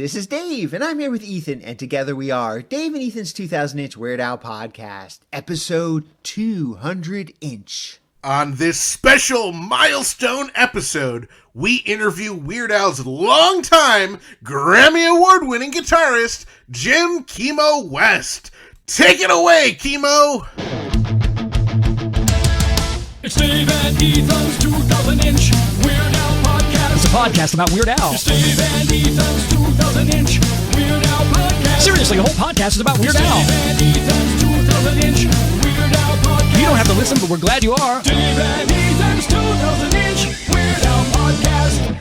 This is Dave, and I'm here with Ethan, and together we are Dave and Ethan's 2000-inch Weird Al podcast, episode 200-inch. On this special milestone episode, we interview Weird Al's longtime Grammy Award-winning guitarist, Jim Kimo West. Take it away, Kimo! It's Dave and Ethan's 2000-inch Weird Al podcast. It's a podcast about Weird Al. It's Dave and Ethan's 2000-inch Weird Al podcast. Seriously, the whole podcast is about Weird Al. Dave and Ethan's 2000-inch Weird Al podcast. You don't have to listen, but we're glad you are. Dave and Ethan's 2000-inch Weird Al podcast.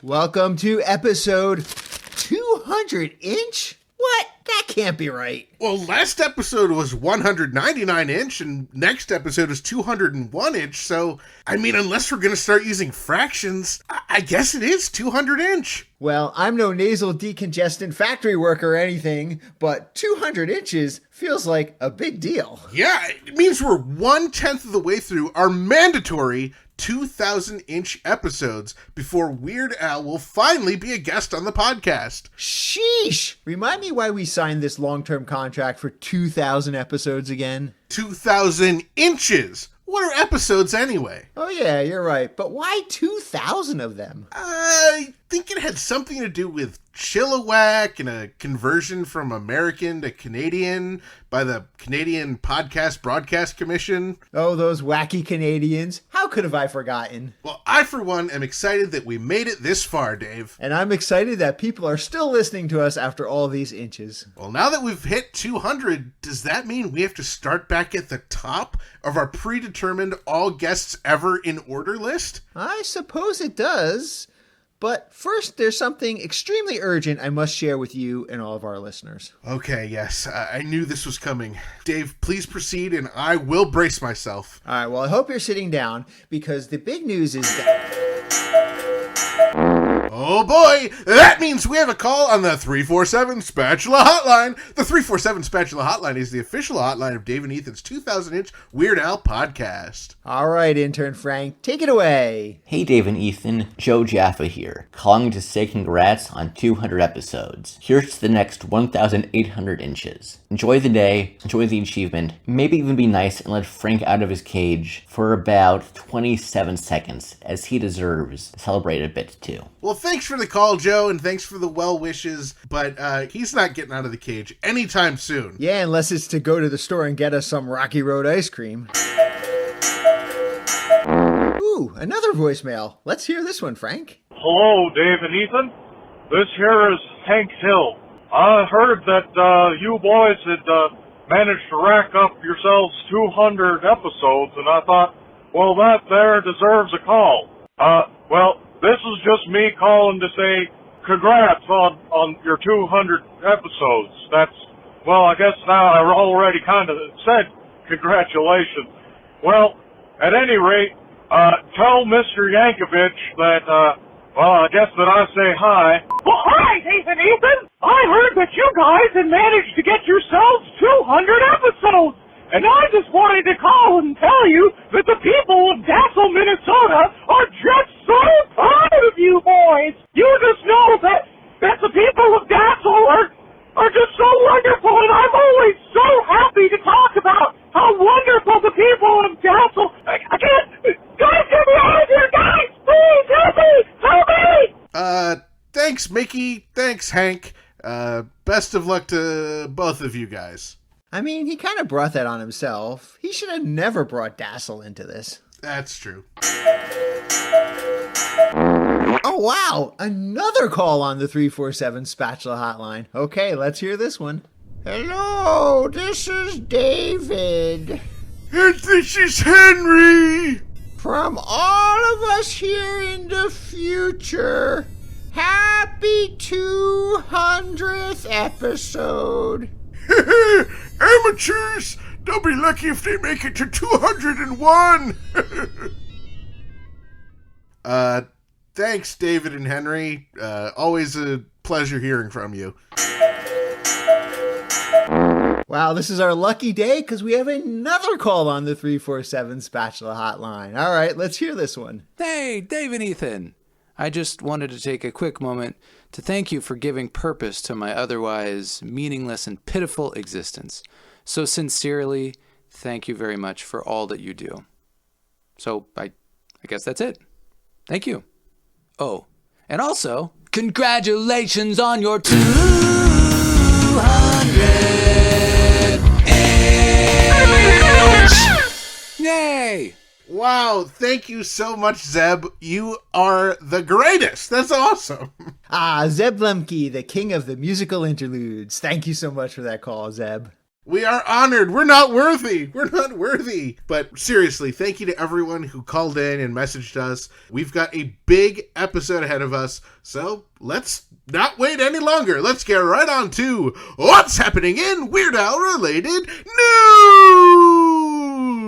Welcome to episode 200-inch? What? That can't be right. Well, last episode was 199-inch, and next episode is 201-inch, so, I mean, unless we're gonna start using fractions, I guess it is 200-inch. Well, I'm no nasal decongestant factory worker or anything, but 200 inches feels like a big deal. Yeah, it means we're 1/10 of the way through our mandatory 2,000-inch episodes before Weird Al will finally be a guest on the podcast. Sheesh! Remind me why we signed this long-term contract for 2,000 episodes again. 2,000 inches! What are episodes anyway? Oh yeah, you're right. But why 2,000 of them? I think it had something to do with Chilliwack and a conversion from American to Canadian by the Canadian Podcast Broadcast Commission. Oh, those wacky Canadians. How could have I forgotten? Well, I, for one, am excited that we made it this far, Dave. And I'm excited that people are still listening to us after all these inches. Well, now that we've hit 200, does that mean we have to start back at the top of our predetermined all guests ever in order list? I suppose it does. But first, there's something extremely urgent I must share with you and all of our listeners. Okay, yes, I knew this was coming. Dave, please proceed, and I will brace myself. All right, well, I hope you're sitting down, because the big news is that... Oh boy, that means we have a call on the 347 Spatula Hotline. The 347 Spatula Hotline is the official hotline of Dave and Ethan's 2000-inch Weird Al podcast. All right, intern Frank, take it away. Hey Dave and Ethan, Joe Jaffa here, calling to say congrats on 200 episodes. Here's to the next 1,800 inches. Enjoy the day, enjoy the achievement, maybe even be nice and let Frank out of his cage for about 27 seconds, as he deserves to celebrate a bit too. Well, thanks for the call, Joe, and thanks for the well wishes, but he's not getting out of the cage anytime soon. Yeah, unless it's to go to the store and get us some Rocky Road ice cream. Ooh, another voicemail. Let's hear this one, Frank. Hello, Dave and Ethan. This here is Hank Hill. I heard that you boys had managed to rack up yourselves 200 episodes, and I thought, well, that there deserves a call. Well, this is just me calling to say congrats on your 200 episodes. That's, well, I guess now I already kind of said congratulations. Well, at any rate, tell Mr. Yankovic that, well, I guess that I say hi. Well, hi, Dave and Ethan. I heard that you guys had managed to get yourselves 200 episodes. And I just wanted to call and tell you that the people of Dassel, Minnesota are just so proud of you boys. You just know that the people of Dassel are just so wonderful, and I'm always so happy to talk about how wonderful the people of Dassel. I can't, guys, get me out of here, guys! Please, help me! Help me! Thanks, Mickey. Thanks, Hank. Best of luck to both of you guys. I mean, he kind of brought that on himself. He should have never brought Dassel into this. That's true. Oh, wow. Another call on the 347 Spatula Hotline. Okay, let's hear this one. Hello, this is David. And this is Henry. From all of us here in the future, happy 200th episode. Amateurs! They'll be lucky if they make it to 201! Thanks, David and Henry. Always a pleasure hearing from you. Wow, this is our lucky day because we have another call on the 347 Spatula Hotline. All right, let's hear this one. Hey, Dave and Ethan. I just wanted to take a quick moment to thank you for giving purpose to my otherwise meaningless and pitiful existence. So sincerely, thank you very much for all that you do. So I guess that's it. Thank you. Oh, and also, congratulations on your 200 Yay! Wow, thank you so much, Zeb. You are the greatest. That's awesome. Zeb Lemke, the king of the musical interludes. Thank you so much for that call, Zeb. We are honored. We're not worthy. We're not worthy. But seriously, thank you to everyone who called in and messaged us. We've got a big episode ahead of us, so let's not wait any longer. Let's get right on to what's happening in Weird Al related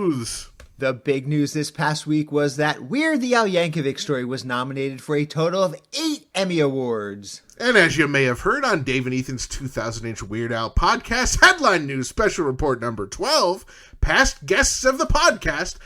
news. The big news this past week was that Weird the Al Yankovic Story was nominated for a total of 8 Emmy Awards. And as you may have heard on Dave and Ethan's 2000-inch Weird Al podcast headline news special report number 12, past guests of the podcast,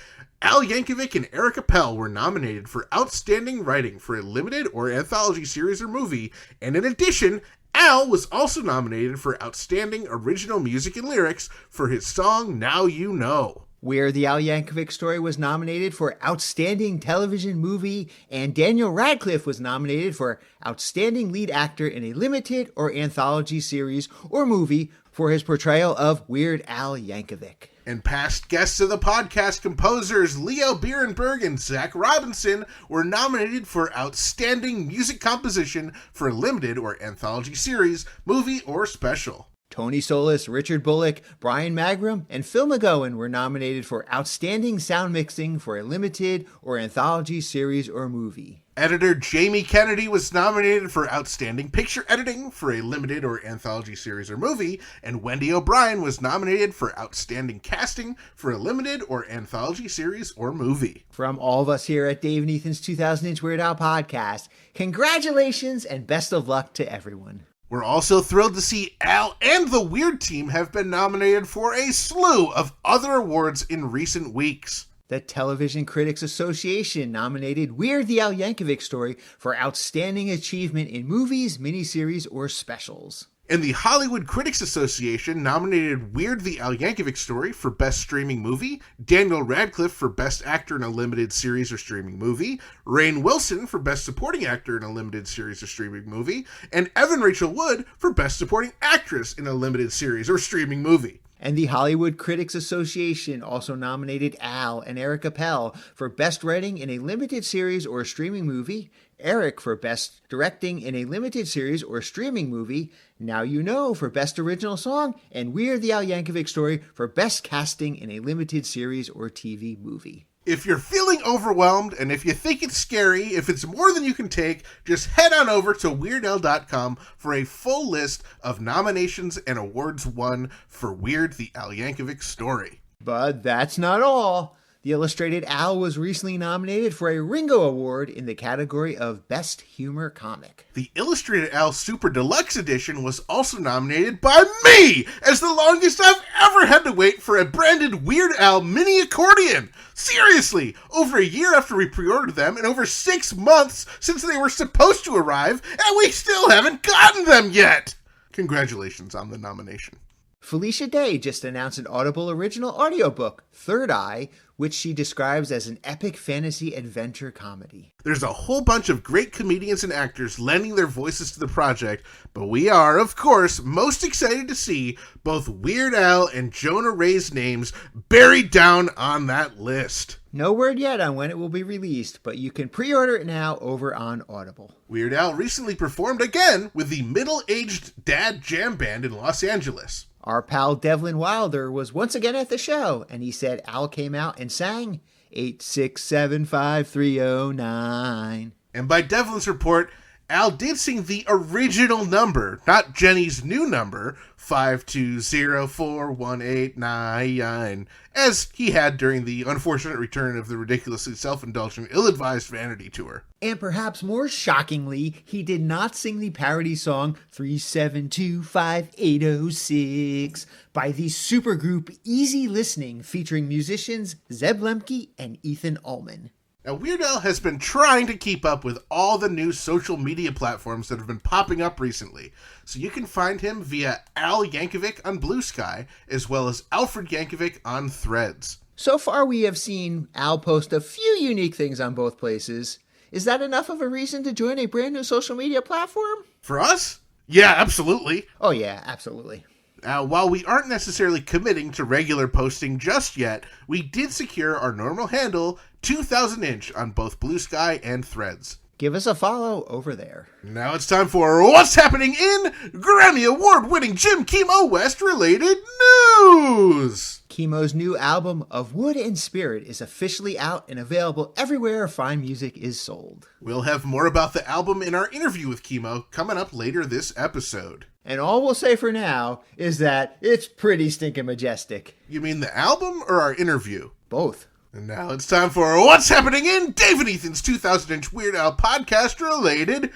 Al Yankovic and Eric Appel were nominated for Outstanding Writing for a limited or anthology series or movie, and in addition, Al was also nominated for Outstanding Original Music and Lyrics for his song Now You Know. Weird the Al Yankovic Story was nominated for Outstanding Television Movie, and Daniel Radcliffe was nominated for Outstanding Lead Actor in a Limited or Anthology Series or Movie for his portrayal of Weird Al Yankovic. And past guests of the podcast, composers Leo Bierenberg and Zach Robinson were nominated for Outstanding Music Composition for a Limited or Anthology Series, Movie, or Special. Tony Solis, Richard Bullock, Brian Magram, and Phil McGowan were nominated for Outstanding Sound Mixing for a Limited or Anthology Series or Movie. Editor Jamie Kennedy was nominated for Outstanding Picture Editing for a Limited or Anthology Series or Movie, and Wendy O'Brien was nominated for Outstanding Casting for a Limited or Anthology Series or Movie. From all of us here at Dave and Ethan's 2000-inch Weird Al podcast, congratulations and best of luck to everyone. We're also thrilled to see Al and the Weird Team have been nominated for a slew of other awards in recent weeks. The Television Critics Association nominated Weird the Al Yankovic Story for Outstanding Achievement in Movies, Miniseries, or Specials. And the Hollywood Critics Association nominated Weird the Al Yankovic Story for Best Streaming Movie, Daniel Radcliffe for Best Actor in a Limited Series or Streaming Movie, Rainn Wilson for Best Supporting Actor in a Limited Series or Streaming Movie, and Evan Rachel Wood for Best Supporting Actress in a Limited Series or Streaming Movie. And the Hollywood Critics Association also nominated Al and Eric Appel for Best Writing in a Limited Series or Streaming Movie, Eric for Best Directing in a Limited Series or Streaming Movie, Now You Know for Best Original Song, and Weird the Al Yankovic Story for Best Casting in a Limited Series or TV Movie. If you're feeling overwhelmed and if you think it's scary, if it's more than you can take, just head on over to WeirdAl.com for a full list of nominations and awards won for Weird the Al Yankovic Story. But that's not all. The Illustrated Al was recently nominated for a Ringo Award in the category of Best Humor Comic. The Illustrated Al Super Deluxe Edition was also nominated by me as the longest I've ever had to wait for a branded Weird Al mini accordion. Seriously, over a year after we pre-ordered them and over 6 months since they were supposed to arrive, and we still haven't gotten them yet. Congratulations on the nomination. Felicia Day just announced an Audible original audiobook, Third Eye, which she describes as an epic fantasy adventure comedy. There's a whole bunch of great comedians and actors lending their voices to the project, but we are, of course, most excited to see both Weird Al and Jonah Ray's names buried down on that list. No word yet on when it will be released, but you can pre-order it now over on Audible. Weird Al recently performed again with the middle-aged dad jam band in Los Angeles. Our pal Devlin Wilder was once again at the show, and he said Al came out and sang 8675309. And by Devlin's report, Al did sing the original number, not Jenny's new number, 5204189, as he had during the unfortunate return of the ridiculously self-indulgent, ill-advised Vanity Tour. And perhaps more shockingly, he did not sing the parody song 3725806 by the supergroup Easy Listening, featuring musicians Zeb Lemke and Ethan Allman. Now, Weird Al has been trying to keep up with all the new social media platforms that have been popping up recently, so you can find him via Al Yankovic on Blue Sky, as well as Alfred Yankovic on Threads. So far, we have seen Al post a few unique things on both places. Is that enough of a reason to join a brand new social media platform? For us? Yeah, absolutely. Oh yeah, absolutely. While we aren't necessarily committing to regular posting just yet, we did secure our normal handle, 2000 Inch, on both Blue Sky and Threads. Give us a follow over there. Now it's time for What's Happening in Grammy Award-winning Jim Kimo West-related news! Kimo's new album of Wood and Spirit is officially out and available everywhere fine music is sold. We'll have more about the album in our interview with Kimo coming up later this episode. And all we'll say for now is that it's pretty stinking majestic. You mean the album or our interview? Both. And now it's time for What's Happening in Dave and Ethan's 2000 Inch Weird Al podcast-related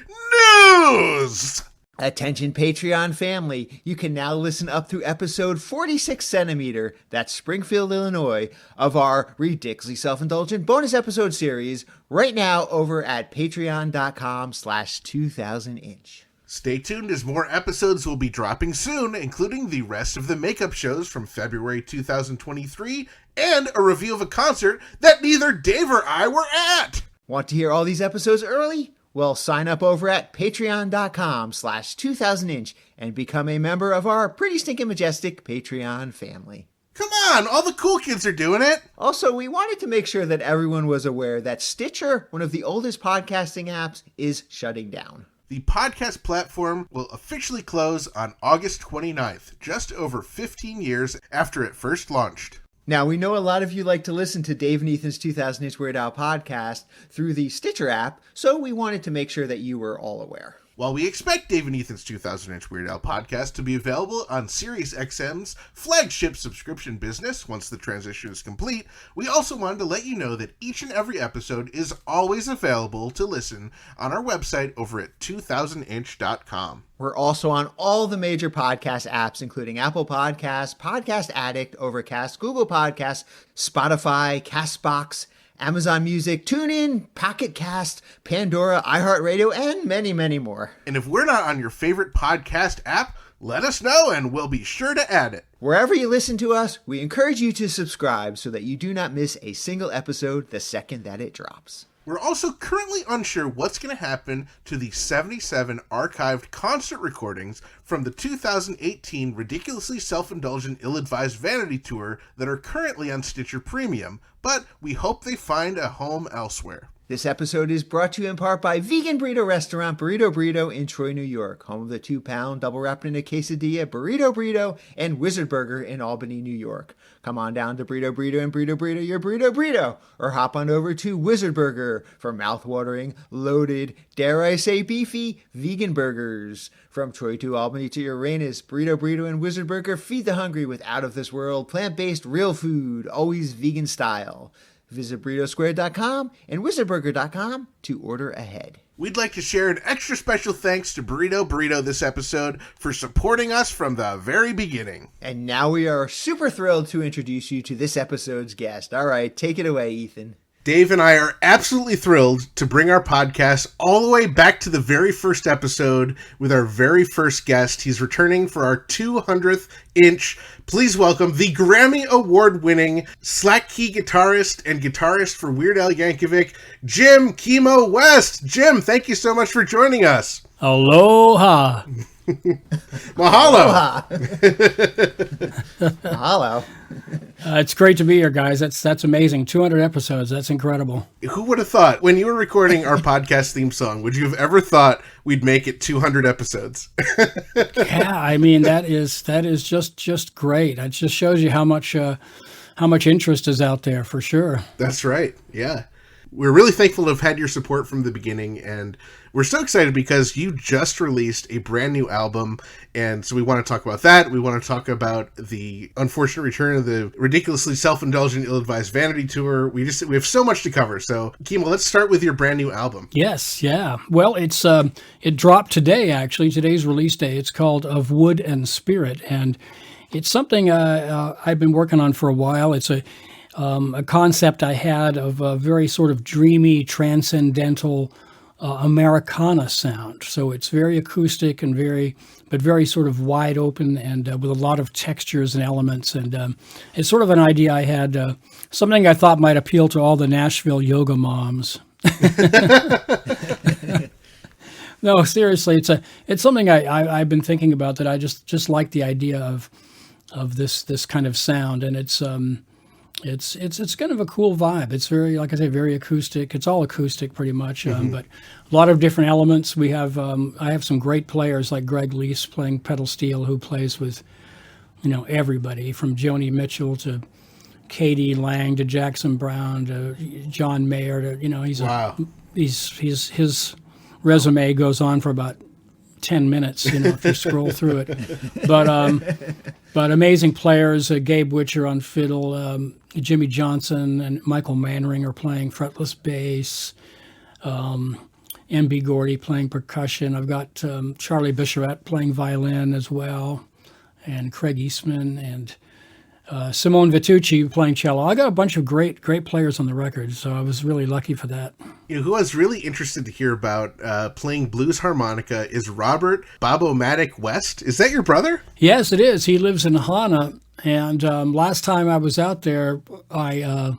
news! Attention Patreon family, you can now listen up through episode 46 centimeter, that's Springfield, Illinois, of our ridiculously self-indulgent bonus episode series right now over at patreon.com/2000inch. Stay tuned as more episodes will be dropping soon, including the rest of the makeup shows from February 2023 and a review of a concert that neither Dave or I were at. Want to hear all these episodes early? Well, sign up over at patreon.com/2000inch and become a member of our pretty stinking majestic Patreon family. Come on, all the cool kids are doing it. Also, we wanted to make sure that everyone was aware that Stitcher, one of the oldest podcasting apps, is shutting down. The podcast platform will officially close on August 29th, just over 15 years after it first launched. Now, we know a lot of you like to listen to Dave and Ethan's 2000 Inch Weird Al podcast through the Stitcher app, so we wanted to make sure that you were all aware. While we expect Dave and Ethan's 2000 Inch Weird Al podcast to be available on SiriusXM's flagship subscription business once the transition is complete, we also wanted to let you know that each and every episode is always available to listen on our website over at 2000inch.com. We're also on all the major podcast apps, including Apple Podcasts, Podcast Addict, Overcast, Google Podcasts, Spotify, CastBox, Amazon Music, TuneIn, Pocket Cast, Pandora, iHeartRadio, and many, many more. And if we're not on your favorite podcast app, let us know and we'll be sure to add it. Wherever you listen to us, we encourage you to subscribe so that you do not miss a single episode the second that it drops. We're also currently unsure what's going to happen to the 77 archived concert recordings from the 2018 ridiculously self-indulgent ill-advised vanity tour that are currently on Stitcher Premium, but we hope they find a home elsewhere. This episode is brought to you in part by vegan burrito restaurant Burrito Burrito in Troy, New York, home of the 2-pound double wrapped in a quesadilla Burrito Burrito and Wizard Burger in Albany, New York. Come on down to Burrito Burrito and Burrito Burrito your Burrito Burrito, or hop on over to Wizard Burger for mouth-watering, loaded, dare I say beefy, vegan burgers. From Troy to Albany to Uranus, Burrito Burrito and Wizard Burger feed the hungry with out-of-this-world, plant-based, real food, always vegan style. Visit burritosquare.com and wizardburger.com to order ahead. We'd like to share an extra special thanks to Burrito Burrito this episode for supporting us from the very beginning. And now we are super thrilled to introduce you to this episode's guest. All right, take it away, Ethan. Dave and I are absolutely thrilled to bring our podcast all the way back to the very first episode with our very first guest. He's returning for our 200th inch. Please welcome the Grammy Award-winning slack key guitarist and guitarist for Weird Al Yankovic, Jim Kimo West. Jim, thank you so much for joining us. Aloha. Mahalo. Mahalo. It's great to be here, guys. That's amazing. 200 episodes. That's incredible. Who would have thought, when you were recording our podcast theme song, would you have ever thought we'd make it 200 episodes? Yeah, I mean that is just great. It just shows you how much interest is out there, for sure. That's right. Yeah. We're really thankful to have had your support from the beginning, and we're so excited because you just released a brand new album, and so we want to talk about that. We want to talk about the unfortunate return of the ridiculously self-indulgent ill-advised vanity tour. We have so much to cover. So, Kimo, let's start with your brand new album. Yes, yeah. Well, it dropped today, actually. Today's release day. It's called Of Wood and Spirit, and it's something I've been working on for a while. It's a a concept I had of a very sort of dreamy, transcendental Americana sound. So it's very acoustic and but very sort of wide open and with a lot of textures and elements. And it's sort of an idea I had, something I thought might appeal to all the Nashville yoga moms. No, seriously, it's something I've been thinking about, that I just like the idea of this kind of sound, and it's kind of a cool vibe. It's very, like I say, very acoustic. It's all acoustic pretty much, but a lot of different elements. We have I have some great players like Greg Leese playing pedal steel, who plays with everybody from Joni Mitchell to Katie Lang to Jackson Brown to John Mayer to his resume goes on for about 10 minutes, if you scroll through it. But amazing players, Gabe Witcher on fiddle, Jimmy Johnson and Michael Manring are playing fretless bass, M.B. Gordy playing percussion. I've got Charlie Bicheret playing violin as well, and Craig Eastman and Simone Vitucci playing cello. I got a bunch of great players on the record, so I was really lucky for that. Who I was really interested to hear about playing blues harmonica is Robert Bob-O-Matic West. Is that your brother? Yes, it is. He lives in Hana, and last time I was out there, I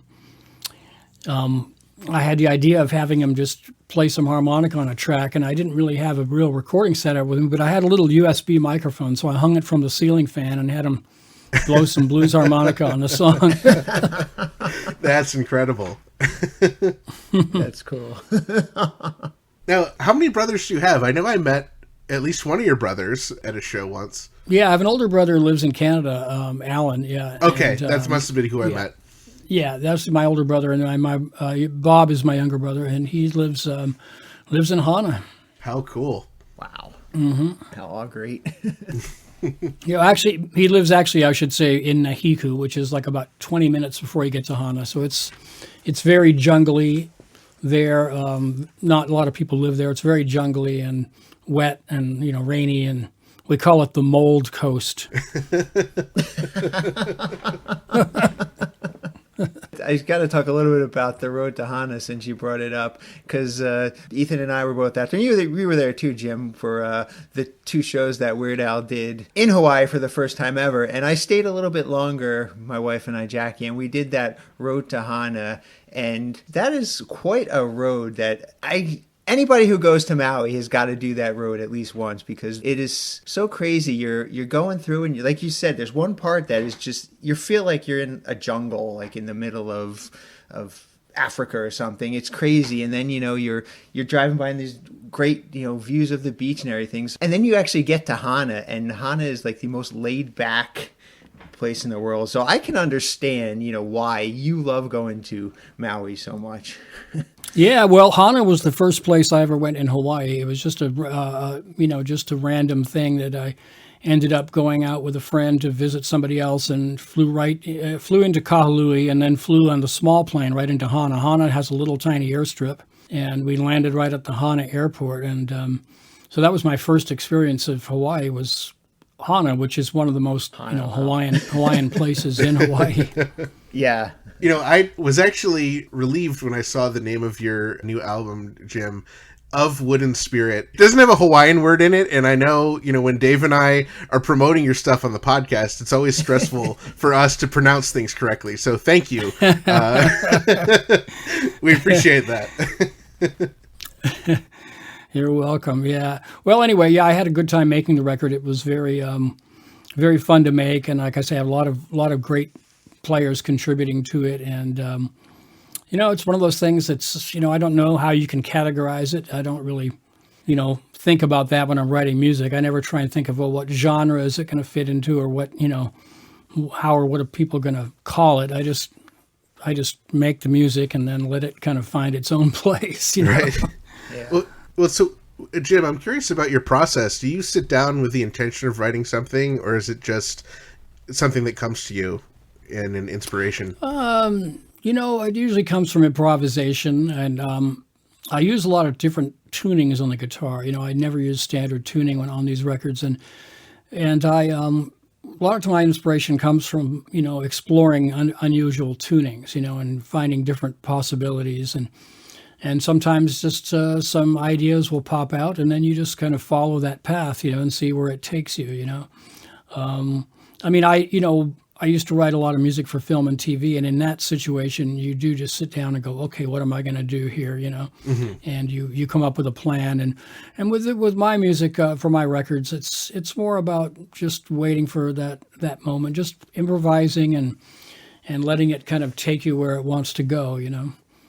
had the idea of having him just play some harmonica on a track, and I didn't really have a real recording setup with him, but I had a little USB microphone, so I hung it from the ceiling fan and had him blow some blues harmonica on the song. That's incredible. That's cool. Now, how many brothers do you have? I know I met at least one of your brothers at a show once. Yeah, I have an older brother who lives in Canada, Alan. Yeah. Okay, and, that must have been who I met. Yeah, that's my older brother, and Bob is my younger brother, and he lives in Hana. How cool! Wow. Mm-hmm. How great. Actually, he lives I should say, in Nahiku, which is like about 20 minutes before you get to Hana. So it's very jungly there. Not a lot of people live there. It's very jungly and wet and rainy, and we call it the mold coast. I got to talk a little bit about the road to Hana since you brought it up, because Ethan and I were both after. We were there too, Jim, for the 2 shows that Weird Al did in Hawaii for the first time ever. And I stayed a little bit longer, my wife and I, Jackie, and we did that road to Hana. And that is quite a road that anybody who goes to Maui has got to do that road at least once, because it is so crazy. You're going through, and like you said, there's one part that is just, you feel like you're in a jungle, like in the middle of Africa or something. It's crazy. And then you're driving by, and these great views of the beach and everything. And then you actually get to Hana, and Hana is like the most laid back place in the world. So I can understand why you love going to Maui so much. Yeah, well, Hana was the first place I ever went in Hawaii. It was just just a random thing that I ended up going out with a friend to visit somebody else, and flew into Kahului, and then flew on the small plane right into Hana. Hana has a little tiny airstrip, and we landed right at the Hana airport. And so that was my first experience of Hawaii, was Hana, which is one of the most Hawaiian places in Hawaii. Yeah. I was actually relieved when I saw the name of your new album, Jim, Of Wooden Spirit. It doesn't have a Hawaiian word in it, and I know, when Dave and I are promoting your stuff on the podcast, it's always stressful for us to pronounce things correctly. So thank you. We appreciate that. You're welcome. Yeah. Well, anyway, I had a good time making the record. It was very, very fun to make, and like I say, I have a lot of great players contributing to it. And it's one of those things that's I don't know how you can categorize it. I don't really think about that when I'm writing music. I never try and think of, well, what genre is it going to fit into, or what how or what are people going to call it. I just make the music and then let it kind of find its own place. Right. Yeah. Well, so Jim, I'm curious about your process. Do you sit down with the intention of writing something, or is it just something that comes to you in an inspiration? It usually comes from improvisation, and I use a lot of different tunings on the guitar. I never use standard tuning on these records, and I a lot of my inspiration comes from, exploring unusual tunings, and finding different possibilities. And sometimes just some ideas will pop out, and then you just kind of follow that path, and see where it takes you, I used to write a lot of music for film and TV, and in that situation, you do just sit down and go, okay, what am I going to do here, And you come up with a plan. And with my music for my records, it's more about just waiting for that moment, just improvising and letting it kind of take you where it wants to go,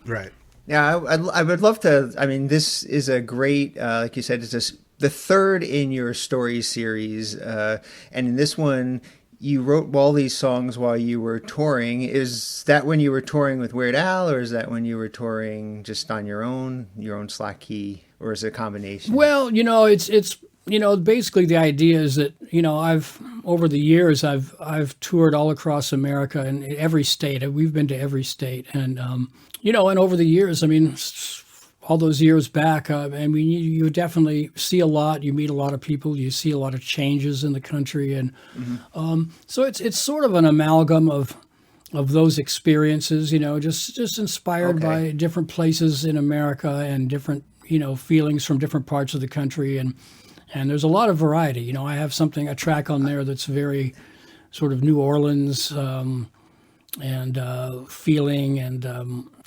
Right. Yeah, I would love to. I mean, this is a great, like you said, it's the third in your story series, and in this one, you wrote all these songs while you were touring. Is that when you were touring with Weird Al, or is that when you were touring just on your own slack key, or is it a combination? Well, it's basically the idea is that I've over the years I've toured all across America and every state. We've been to every state, and and over the years, I mean, all those years back, you definitely see a lot. You meet a lot of people. You see a lot of changes in the country, and so it's sort of an amalgam of those experiences. Just inspired by different places in America and different feelings from different parts of the country, and there's a lot of variety. I have a track on there that's very sort of New Orleans and feeling, and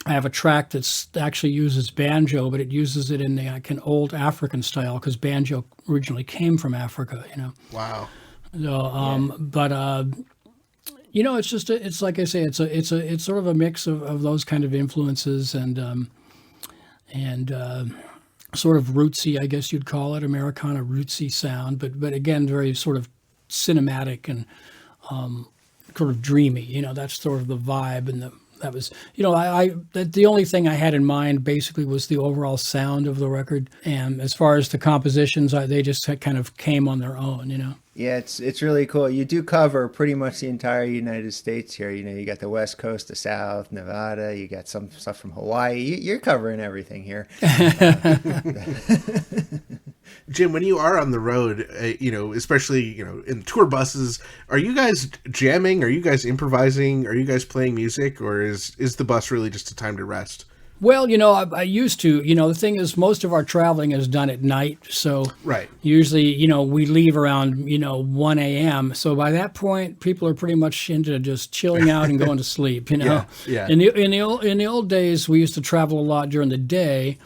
I have a track that's actually uses banjo, but it uses it in an old African style because banjo originally came from Africa. Wow. So, but it's just it's like I say, it's sort of a mix of those kind of influences and sort of rootsy, I guess you'd call it, Americana rootsy sound, but again, very sort of cinematic and sort of dreamy. That's sort of the vibe, and that was, the only thing I had in mind basically was the overall sound of the record, and as far as the compositions, they just kind of came on their own. Yeah, it's really cool. You do cover pretty much the entire United States here. You got the West Coast, the South, Nevada. You got some stuff from Hawaii. You're covering everything here. Jim, when you are on the road, especially, in tour buses, are you guys jamming? Are you guys improvising? Are you guys playing music? Or is the bus really just a time to rest? Well, I used to. The thing is, most of our traveling is done at night. So right. Usually, we leave around, 1 a.m. So by that point, people are pretty much into just chilling out and going to sleep, Yeah. In the old days, we used to travel a lot during the day.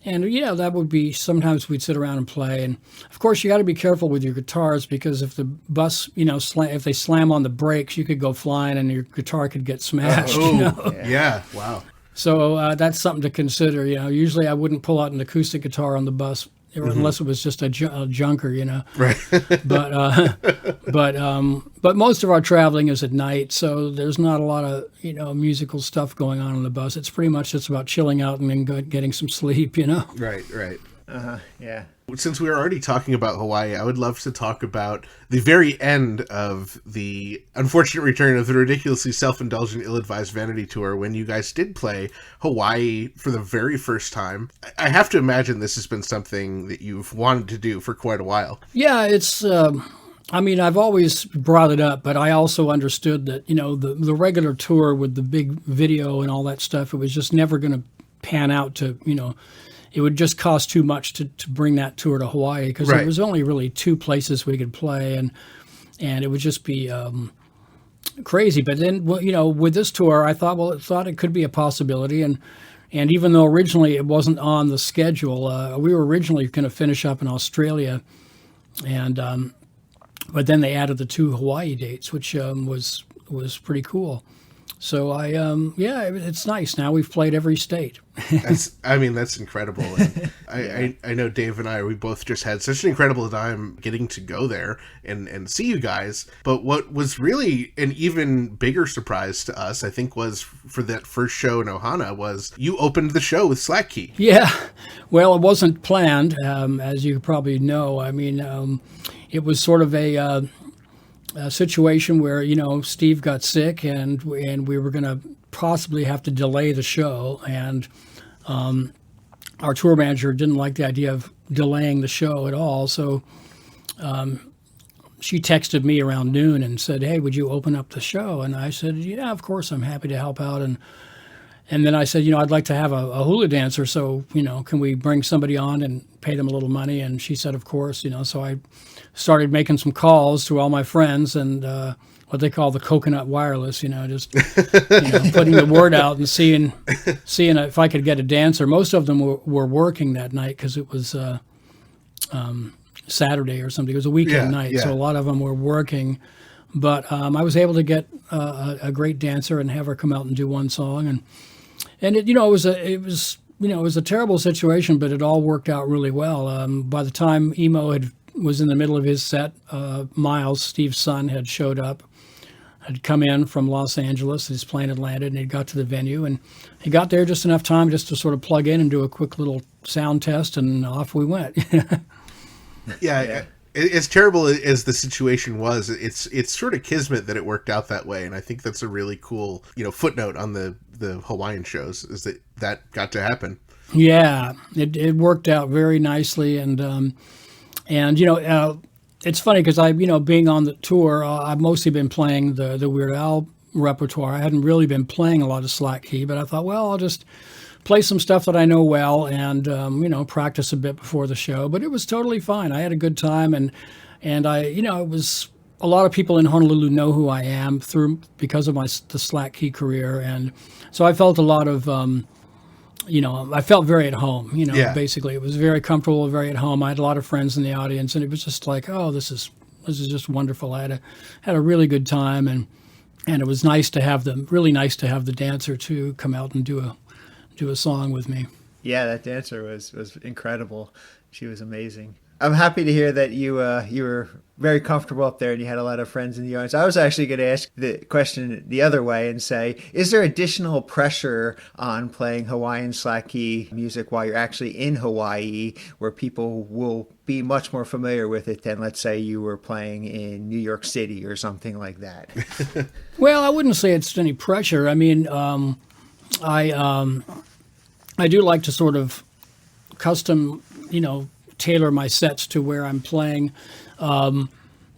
And, that would be, sometimes we'd sit around and play. And, of course, you got to be careful with your guitars because if the bus, if they slam on the brakes, you could go flying and your guitar could get smashed. Yeah. Wow. So that's something to consider. Usually I wouldn't pull out an acoustic guitar on the bus unless it was just a junker, Right. But most of our traveling is at night, so there's not a lot of musical stuff going on the bus. It's pretty much just about chilling out and then getting some sleep. Right. Yeah. Since we were already talking about Hawaii, I would love to talk about the very end of the unfortunate return of the ridiculously self-indulgent, ill-advised Vanity Tour when you guys did play Hawaii for the very first time. I have to imagine this has been something that you've wanted to do for quite a while. Yeah, it's... I've always brought it up, but I also understood that, the regular tour with the big video and all that stuff, it was just never going to pan out to, it would just cost too much to bring that tour to Hawaii because there was only really 2 places we could play, and it would just be crazy. But then, with this tour, I thought it could be a possibility, and even though originally it wasn't on the schedule, we were originally going to finish up in Australia, and but then they added the 2 Hawaii dates, which was pretty cool. So it's nice. Now we've played every state. That's incredible. And I know Dave and we both just had such an incredible time getting to go there and see you guys. But what was really an even bigger surprise to us, I think, was for that first show in Ohana was you opened the show with Slack Key. Yeah. Well, it wasn't planned, as you probably know. It was sort of a situation where Steve got sick and we were going to possibly have to delay the show, and our tour manager didn't like the idea of delaying the show at all, so she texted me around noon and said, "Hey, would you open up the show?" And I said, "Yeah, of course, I'm happy to help out." And then I said, I'd like to have a hula dancer, so, can we bring somebody on and pay them a little money? And she said, of course, So I started making some calls to all my friends and what they call the coconut wireless, just putting the word out and seeing if I could get a dancer. Most of them were working that night because it was Saturday or something. It was a weekend night, so a lot of them were working. But I was able to get a great dancer and have her come out and do one song, and it was a terrible situation, but it all worked out really well. By the time Emo was in the middle of his set, Miles, Steve's son, had showed up, had come in from Los Angeles. His plane had landed, and he got to the venue, and he got there just enough time just to sort of plug in and do a quick little sound test, and off we went. Yeah. As terrible as the situation was, it's sort of kismet that it worked out that way, and I think that's a really cool, footnote on the Hawaiian shows is that got to happen. Yeah, it worked out very nicely, and it's funny because being on the tour, I've mostly been playing the Weird Al repertoire. I hadn't really been playing a lot of slack key, but I thought, well, I'll just play some stuff that I know well and, practice a bit before the show. But it was totally fine. I had a good time. And I, it was a lot of people in Honolulu know who I am because of the slack key career. And so I felt a lot of, I felt very at home, basically. It was very comfortable, very at home. I had a lot of friends in the audience, and it was just like, oh, this is just wonderful. I had a really good time. And it was really nice to have the dancer too come out and do a song with me. Yeah, that dancer was incredible. She was amazing. I'm happy to hear that you were very comfortable up there and you had a lot of friends in the audience. I was actually going to ask the question the other way and say, is there additional pressure on playing Hawaiian slack key music while you're actually in Hawaii, where people will be much more familiar with it than, let's say, you were playing in New York City or something like that? Well, I wouldn't say it's any pressure. I mean, I do like to sort of custom, tailor my sets to where I'm playing.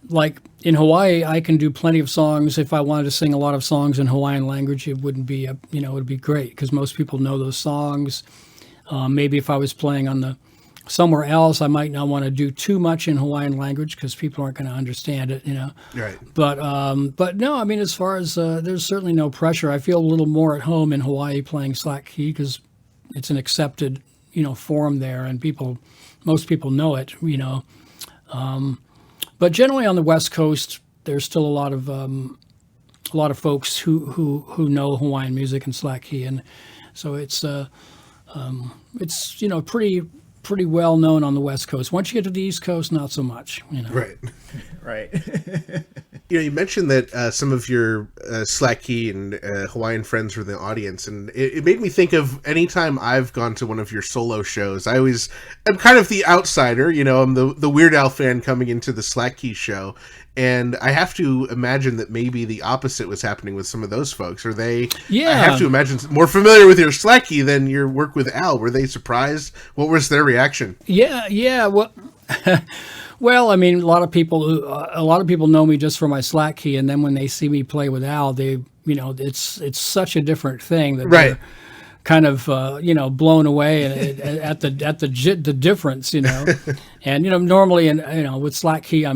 Like in Hawaii, I can do plenty of songs. If I wanted to sing a lot of songs in Hawaiian language, it wouldn't be it would be great because most people know those songs. Maybe if I was playing somewhere else, I might not want to do too much in Hawaiian language because people aren't going to understand it, Right. But no, I mean, as far as there's certainly no pressure. I feel a little more at home in Hawaii playing slack key because it's an accepted, form there, and most people know it, But generally on the West Coast, there's still a lot of folks who know Hawaiian music and slack key, and so it's pretty well known on the West Coast. Once you get to the East Coast, not so much. Right. Right. You mentioned that some of your slack key and Hawaiian friends were in the audience, and it made me think of any time I've gone to one of your solo shows. I'm kind of the outsider, I'm the Weird Al fan coming into the slack key show, and I have to imagine that maybe the opposite was happening with some of those folks. Are they? Yeah. I have to imagine more familiar with your slack key than your work with Al. Were they surprised? What was their reaction? Yeah. Well. Well, I mean, a lot of people know me just for my slack key, and then when they see me play with Al, it's such a different thing that Right. they're kind of blown away at the difference, And normally with slack key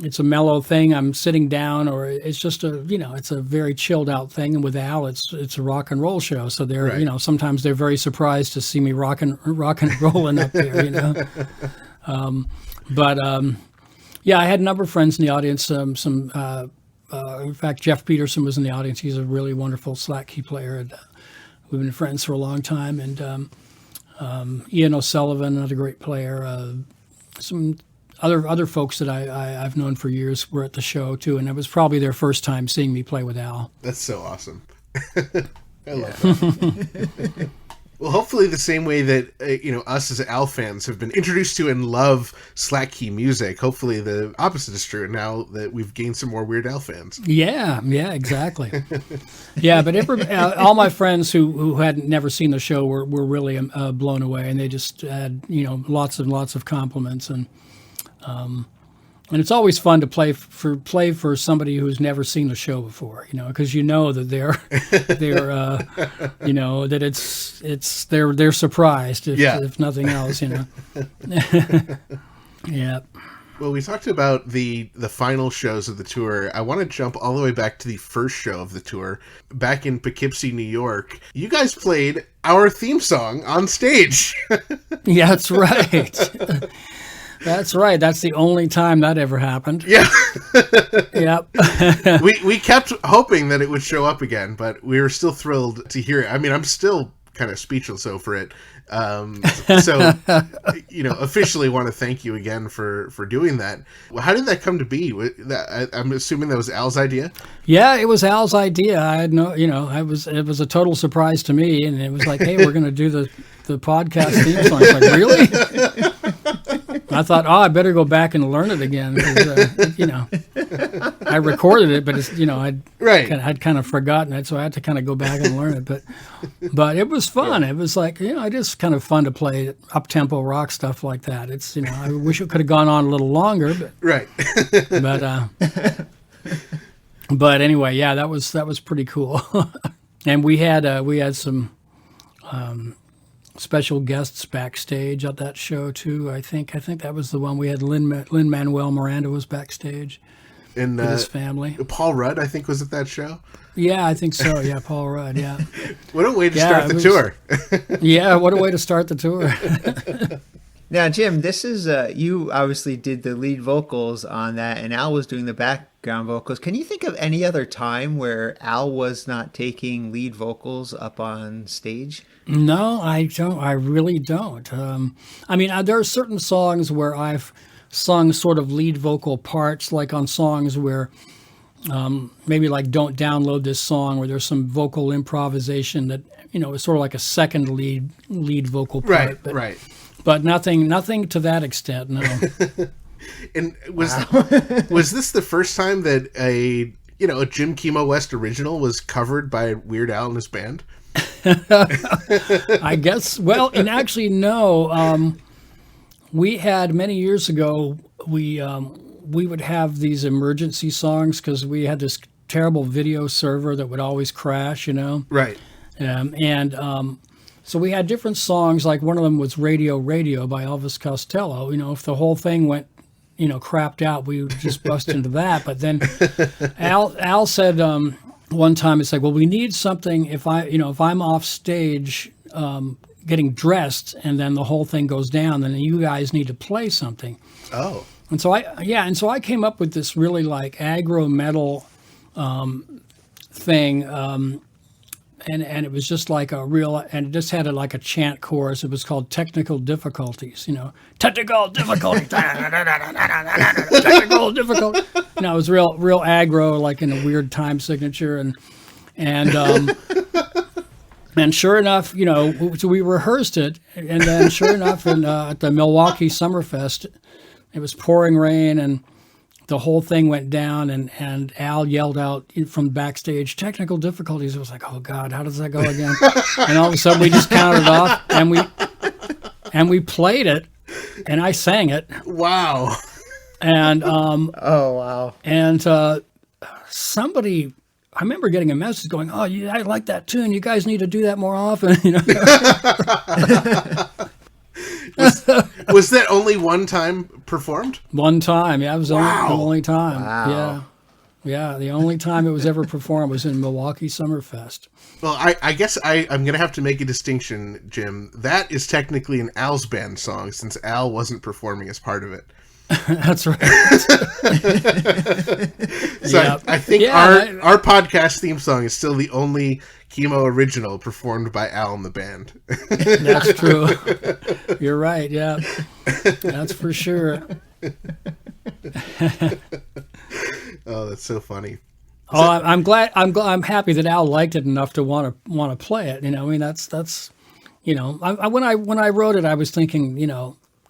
it's a mellow thing. I'm sitting down, or it's just it's a very chilled out thing. And with Al, it's a rock and roll show, so they're Right. sometimes they're very surprised to see me rock and rolling up there, Yeah, I had a number of friends in the audience. In fact, Jeff Peterson was in the audience. He's a really wonderful slack key player, and we've been friends for a long time. And Ian O'Sullivan, another great player. Some other folks that I've known for years were at the show too, and it was probably their first time seeing me play with Al. That's so awesome. I love that. Well, hopefully the same way that, us as Al fans have been introduced to and love slack key music, hopefully the opposite is true now that we've gained some more Weird Al fans. Yeah, exactly. Yeah, but all my friends who had never seen the show were really blown away, and they just had, lots and lots of compliments. And And it's always fun to play for somebody who's never seen the show before, because that they're that they're surprised if nothing else, Yeah. Well, we talked about the final shows of the tour. I want to jump all the way back to the first show of the tour, back in Poughkeepsie, New York. You guys played our theme song on stage. Yeah, that's right. That's right. That's the only time that ever happened. Yeah. Yep. We kept hoping that it would show up again, but we were still thrilled to hear it. I mean, I'm still kind of speechless over it. So, officially want to thank you again for doing that. How did that come to be? I'm assuming that was Al's idea? Yeah, it was Al's idea. I had it was a total surprise to me. And it was like, hey, we're going to do the podcast theme song. I was like, really? I thought, I better go back and learn it again. 'Cause, I recorded it, but it's, I'd kind of forgotten it. So I had to kind of go back and learn it. But it was fun. It was like, it is kind of fun to play up-tempo rock stuff like that. It's, I wish it could have gone on a little longer, but right. But anyway, yeah, that was pretty cool. And we had some special guests backstage at that show too. I think that was the one we had. Lin-Manuel Miranda was backstage and with his family. Paul Rudd, I think, was at that show. Yeah, I think so. Yeah, Paul Rudd. Yeah. What a way to start the tour. Yeah, what a way to start the tour. Now, Jim, this is you obviously did the lead vocals on that, and Al was doing the background vocals. Can you think of any other time where Al was not taking lead vocals up on stage? No, I don't. I really don't. There are certain songs where I've sung sort of lead vocal parts, like on songs where maybe like Don't Download This Song, where there's some vocal improvisation that, is sort of like a second lead vocal part. Right. But nothing to that extent, no. And was this the first time that a Jim Kimo West original was covered by Weird Al and his band? I guess. Well, and actually, no. We had many years ago. We would have these emergency songs because we had this terrible video server that would always crash. Right. So we had different songs. Like one of them was Radio by Elvis Costello. If the whole thing went, crapped out, we would just bust into that. But then Al said one time, it's like, well, we need something if I'm off stage getting dressed and then the whole thing goes down, then you guys need to play something. Oh. And so I came up with this really like aggro metal thing. And it was just like and it just had like a chant chorus. It was called Technical Difficulties, Technical Difficulties, Technical Difficulties. It was real aggro, like in a weird time signature. And sure enough, so we rehearsed it. And then sure enough, at the Milwaukee Summerfest, it was pouring rain and the whole thing went down, and Al yelled out from backstage, technical difficulties. It was like, oh God, how does that go again? And all of a sudden we just counted off, and we played it, and I sang it. Wow. And oh wow. And somebody, I remember getting a message going, oh yeah, I like that tune. You guys need to do that more often. Was that only one time performed? One time, yeah. It was the only time. Wow. Yeah. The only time it was ever performed was in Milwaukee Summerfest. Well, I guess I'm going to have to make a distinction, Jim. That is technically an Al's band song, since Al wasn't performing as part of it. That's right. So yep. I think our podcast theme song is still the only Kimo original performed by Al and the band. That's true. You're right. Yeah, that's for sure. Oh, that's so funny. Oh, I'm glad. I'm happy that Al liked it enough to want to play it. That's when I wrote it, I was thinking,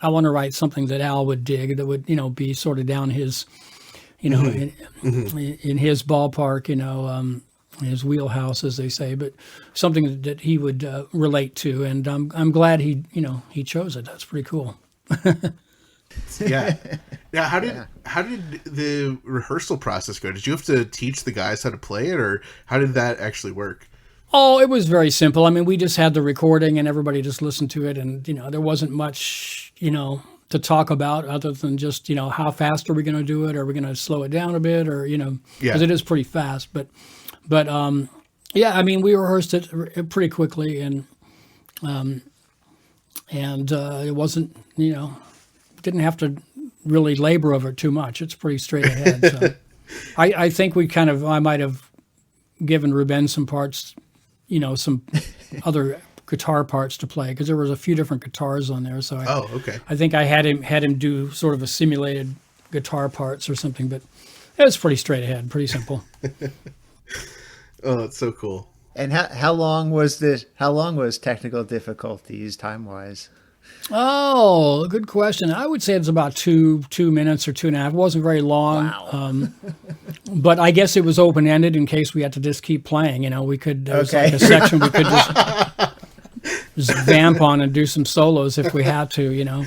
I want to write something that Al would dig, that would, be sort of down his, in his ballpark, his wheelhouse, as they say, but something that he would relate to. And I'm glad he chose it. That's pretty cool. Yeah. Yeah. How did the rehearsal process go? Did you have to teach the guys how to play it, or how did that actually work? Oh, it was very simple. I mean, we just had the recording and everybody just listened to it, and there wasn't much to talk about other than just how fast are we going to do it? Are we going to slow it down a bit, or because it is pretty fast. But yeah, I mean, we rehearsed it pretty quickly, and it wasn't didn't have to really labor over it too much. It's pretty straight ahead. So I think I might have given Ruben some parts, some other guitar parts to play, because there was a few different guitars on there. So I think I had him do sort of a simulated guitar parts or something, but it was pretty straight ahead, pretty simple. Oh, that's so cool. And how long was technical difficulties time-wise? Oh, good question. I would say it's about 2 minutes or 2.5. It wasn't very long. Wow. But I guess it was open-ended in case we had to just keep playing. We could, there was like a section we could just vamp on and do some solos if we had to,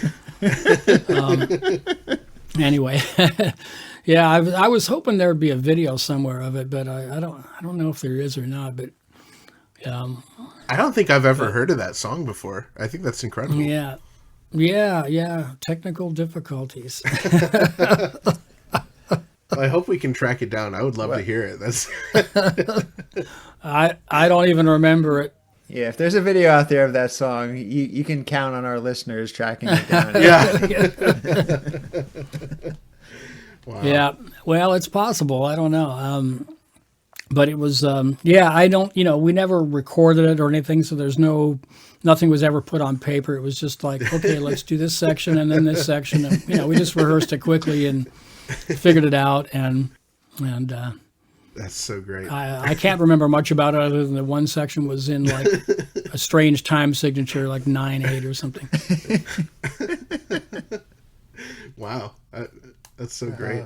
Anyway, yeah, I was hoping there would be a video somewhere of it, but I don't know if there is or not. But I don't think I've ever heard of that song before. I think that's incredible. Yeah. Technical difficulties. I hope we can track it down. I would love to hear it. That's I don't even remember it. Yeah, if there's a video out there of that song, you can count on our listeners tracking it down. Yeah. Wow. Yeah. Well, it's possible. I don't know. But it was, I don't, we never recorded it or anything. So there's nothing was ever put on paper. It was just like, okay, let's do this section and then this section. And, we just rehearsed it quickly and figured it out. And that's so great. I can't remember much about it other than the one section was in like a strange time signature, like 9/8 or something. Wow. That's so great.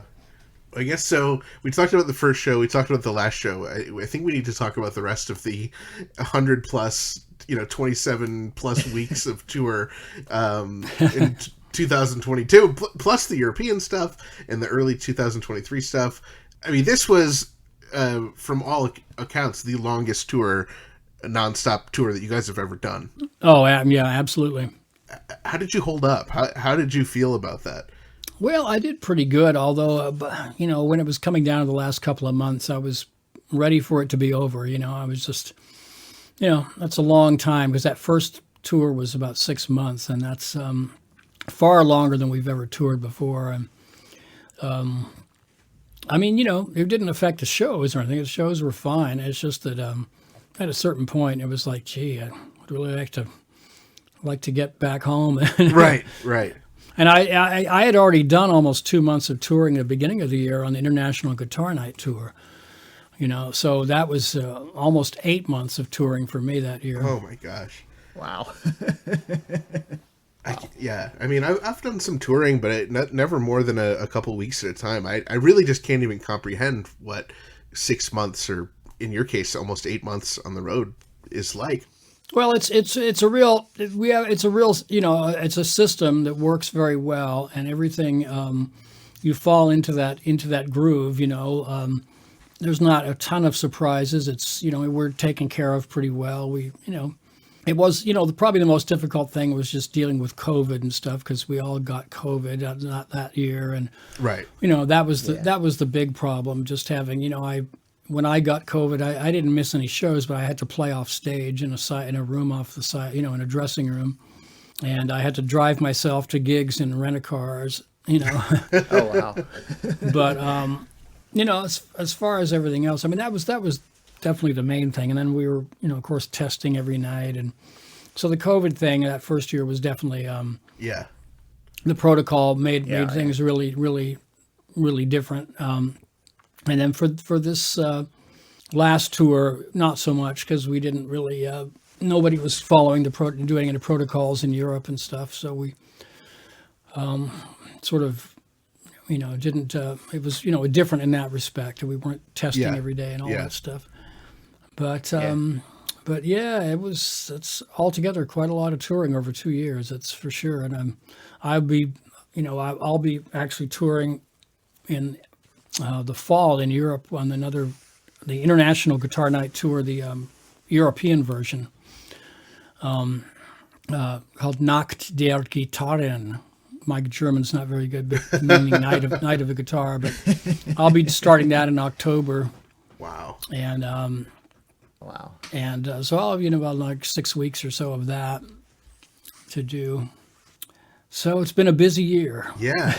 I guess so. We talked about the first show. We talked about the last show. I think we need to talk about the rest of the 100 plus, 27 plus weeks of tour in 2022, plus the European stuff and the early 2023 stuff. I mean, this was, from all accounts, the longest tour, nonstop tour that you guys have ever done. Oh, yeah, absolutely. How did you hold up? How did you feel about that? Well, I did pretty good, although, when it was coming down to the last couple of months, I was ready for it to be over. I was just, that's a long time, because that first tour was about 6 months, and that's far longer than we've ever toured before. And, it didn't affect the shows or anything. The shows were fine. It's just that at a certain point, it was like, gee, I would really like to get back home. Right. And I had already done almost 2 months of touring at the beginning of the year on the International Guitar Night Tour. So that was almost 8 months of touring for me that year. Oh my gosh. Wow. I've done some touring, but never more than a couple weeks at a time. I really just can't even comprehend what 6 months, or in your case, almost 8 months on the road is like. Well, it's a real it's a system that works very well, and everything you fall into that groove. There's not a ton of surprises. It's we're taken care of pretty well. It was probably the most difficult thing was just dealing with COVID and stuff, because we all got COVID not that year, and right. That was the big problem. Just having when I got COVID, I didn't miss any shows, but I had to play off stage in a room off the side, in a dressing room, and I had to drive myself to gigs in rent-a-cars, Oh wow. But as far as everything else, I mean, that was definitely the main thing. And then we were, of course, testing every night, and so the COVID thing that first year was definitely the protocol made things really, really, really different. And then for this last tour, not so much, because we didn't really, nobody was following doing any protocols in Europe and stuff. So we sort of, didn't, it was, different in that respect. We weren't testing every day and all that stuff. But it's altogether quite a lot of touring over 2 years, that's for sure. And I'd be, I'll be actually touring in the fall in Europe on the International Guitar Night Tour, the European version, called Nacht der Gitarren. My German's not very good, but meaning night of the guitar. But I'll be starting that in October. Wow. And Wow. And so I'll have about like 6 weeks or so of that to do. So it's been a busy year. Yeah.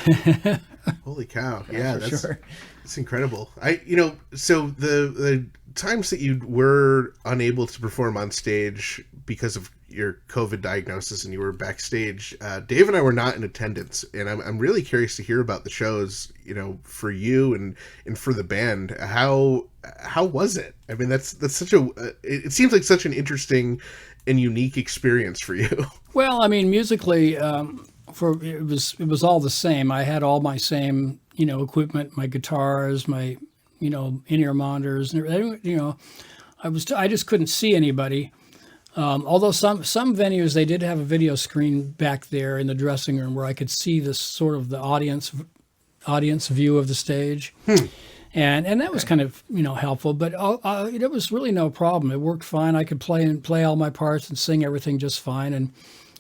Holy cow. Yeah, that's sure. It's incredible. So the times that you were unable to perform on stage because of your COVID diagnosis and you were backstage, Dave and I were not in attendance, and I'm really curious to hear about the shows, for you and for the band. How was it? I mean, that's such it seems like such an interesting and unique experience for you. Well, I mean, musically, it was all the same. I had all my same, equipment, my guitars, my, in-ear monitors, and everything, I just couldn't see anybody. Although some venues, they did have a video screen back there in the dressing room where I could see this sort of the audience view of the stage. And that was kind of, helpful, but it was really no problem. It worked fine. I could play all my parts and sing everything just fine. And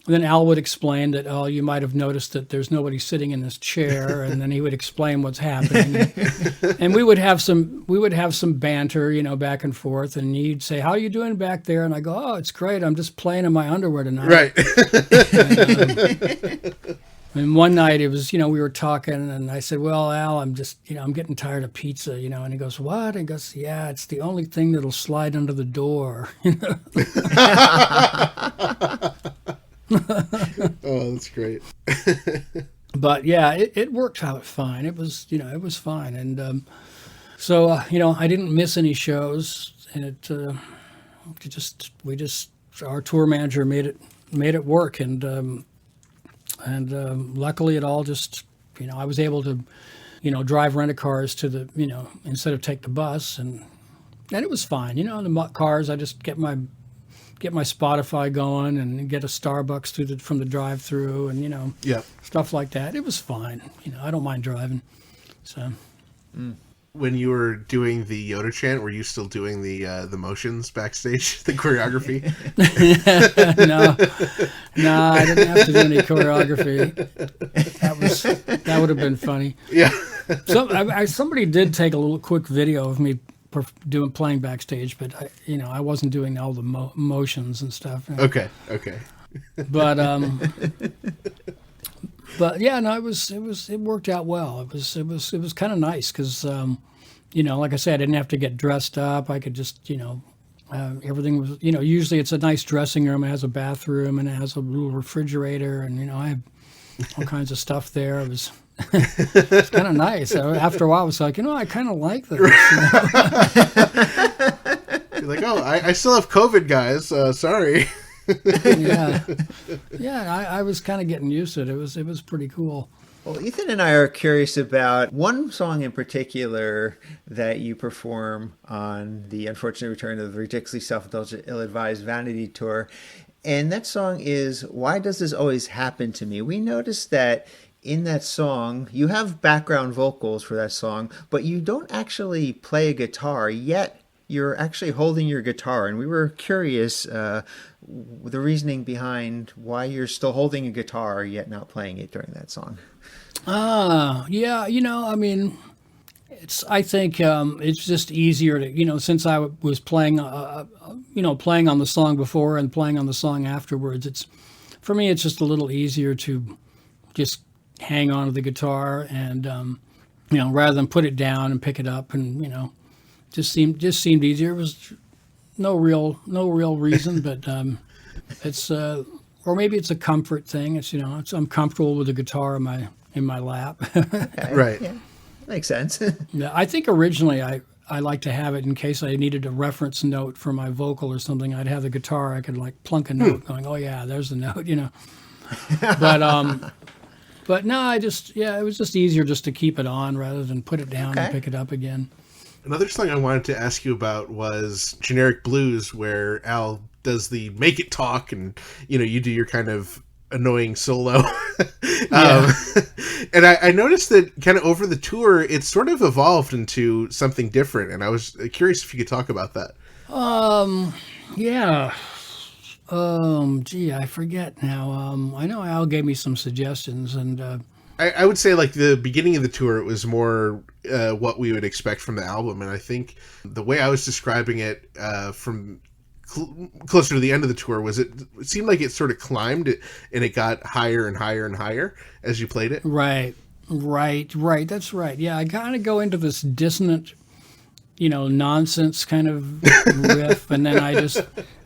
then Al would explain that, you might have noticed that there's nobody sitting in this chair, and then he would explain what's happening. And we would have some banter, back and forth, and he'd say, "How are you doing back there?" And I go, "Oh, it's great. I'm just playing in my underwear tonight." Right. And one night it was, we were talking, and I said, "Well, Al, I'm just, I'm getting tired of pizza, And he goes, "What?" And he goes, "Yeah, it's the only thing that'll slide under the door." Oh, that's great. But yeah, it worked out fine. It was, it was fine. And so, I didn't miss any shows, and our tour manager made it work. And luckily it all just, I was able to, drive rent-a-cars to the, instead of take the bus, and it was fine. In the cars, I just get my Spotify going and get a Starbucks from the drive-through, and stuff like that. It was fine. I don't mind driving. So, when you were doing the Yoda chant, were you still doing the motions backstage, the choreography? No, I didn't have to do any choreography. That would have been funny. Yeah. So somebody did take a little quick video of me playing backstage, but I wasn't doing all the motions and stuff. Okay. But yeah, no, it worked out well. It was kind of nice because like I said, I didn't have to get dressed up. I could just everything was usually it's a nice dressing room. It has a bathroom and it has a little refrigerator, and I have all kinds of stuff there. It was. It's kind of nice. After a while, I was like, I kind of like this. You're like, oh, I still have COVID, guys. Sorry. Yeah. I was kind of getting used to it. It was pretty cool. Well, Ethan and I are curious about one song in particular that you perform on the unfortunate return of the ridiculously self-indulgent, ill-advised Vanity Tour. And that song is "Why Does This Always Happen to Me?" We noticed that in that song, you have background vocals for that song, but you don't actually play a guitar, yet you're actually holding your guitar. And we were curious the reasoning behind why you're still holding a guitar, yet not playing it during that song. Yeah, I mean, I think it's just easier to, since I was playing, playing on the song before and playing on the song afterwards, for me, it's just a little easier to just hang on to the guitar and rather than put it down and pick it up, and just seemed easier. It was no real reason, but it's or maybe it's a comfort thing. It's I'm comfortable with the guitar in my lap. Okay. Right. Yeah. Makes sense. Yeah, I think originally I like to have it in case I needed a reference note for my vocal or something. I'd have the guitar. I could like plunk a note, going, "Oh yeah, there's the note," But no, it was just easier just to keep it on rather than put it down and pick it up again. Another song I wanted to ask you about was Generic Blues, where Al does the make it talk, and you do your kind of annoying solo. And I noticed that kind of over the tour, it sort of evolved into something different. And I was curious if you could talk about that. Yeah. Gee, I forget now. I know Al gave me some suggestions, and I would say like the beginning of the tour, it was more what we would expect from the album. And I think the way I was describing it from closer to the end of the tour was it seemed like it sort of climbed it, and it got higher and higher and higher as you played it. Right. That's right. Yeah, I kind of go into this dissonant, nonsense kind of riff, and then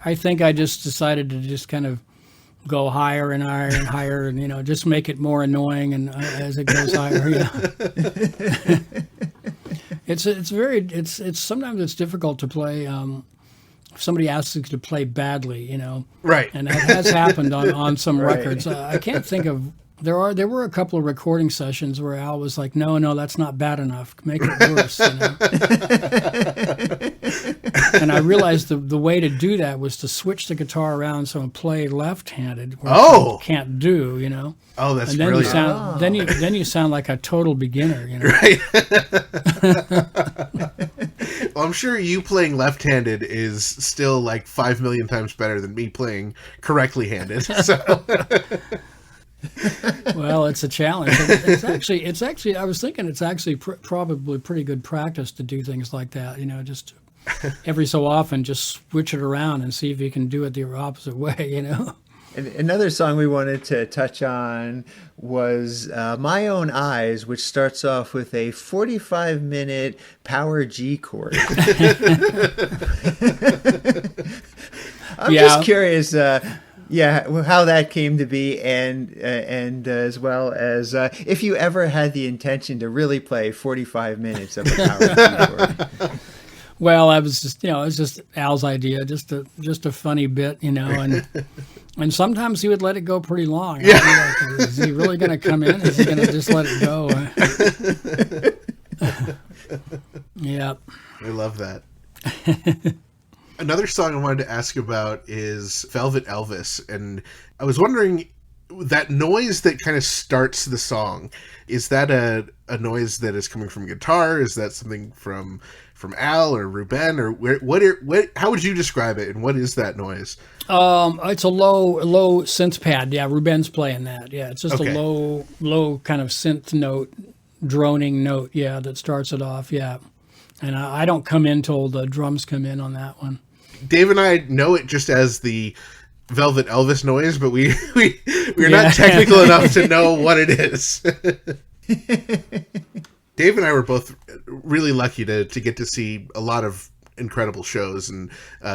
I think I just decided to just kind of go higher and higher and higher, and just make it more annoying, and as it goes higher, it's sometimes it's difficult to play. If somebody asks you to play badly, Right. and that has happened on some records. I can't think of. There were a couple of recording sessions where Al was like, no, that's not bad enough. Make it worse. And I realized the way to do that was to switch the guitar around so and play left-handed, which you can't do, Oh, that's and then brilliant. then you sound like a total beginner, Right. Well, I'm sure you playing left-handed is still like 5 million times better than me playing correctly handed. So. Well, it's a challenge. It's actually. I was thinking it's actually probably pretty good practice to do things like that. Just every so often, just switch it around and see if you can do it the opposite way. And another song we wanted to touch on was My Own Eyes, which starts off with a 45-minute power G chord. I'm just curious, how that came to be, and as well as if you ever had the intention to really play 45 minutes of a power G chord. Well, I was just, it was just Al's idea, just a funny bit, and sometimes he would let it go pretty long. Yeah. I'd be like, is he really going to come in? Is he going to just let it go? Yeah. I love that. Another song I wanted to ask about is Velvet Elvis, and I was wondering, that noise that kind of starts the song, is that a noise that is coming from guitar? Is that something from Al or Ruben, or how would you describe it, and what is that noise? It's a low synth pad. Yeah, Ruben's playing that. Yeah, it's just a low kind of synth note, droning note. Yeah, that starts it off. Yeah, and I don't come in till the drums come in on that one. Dave and I know it just as the Velvet Elvis noise, but we're not technical enough to know what it is. Dave and I were both really lucky to get to see a lot of incredible shows and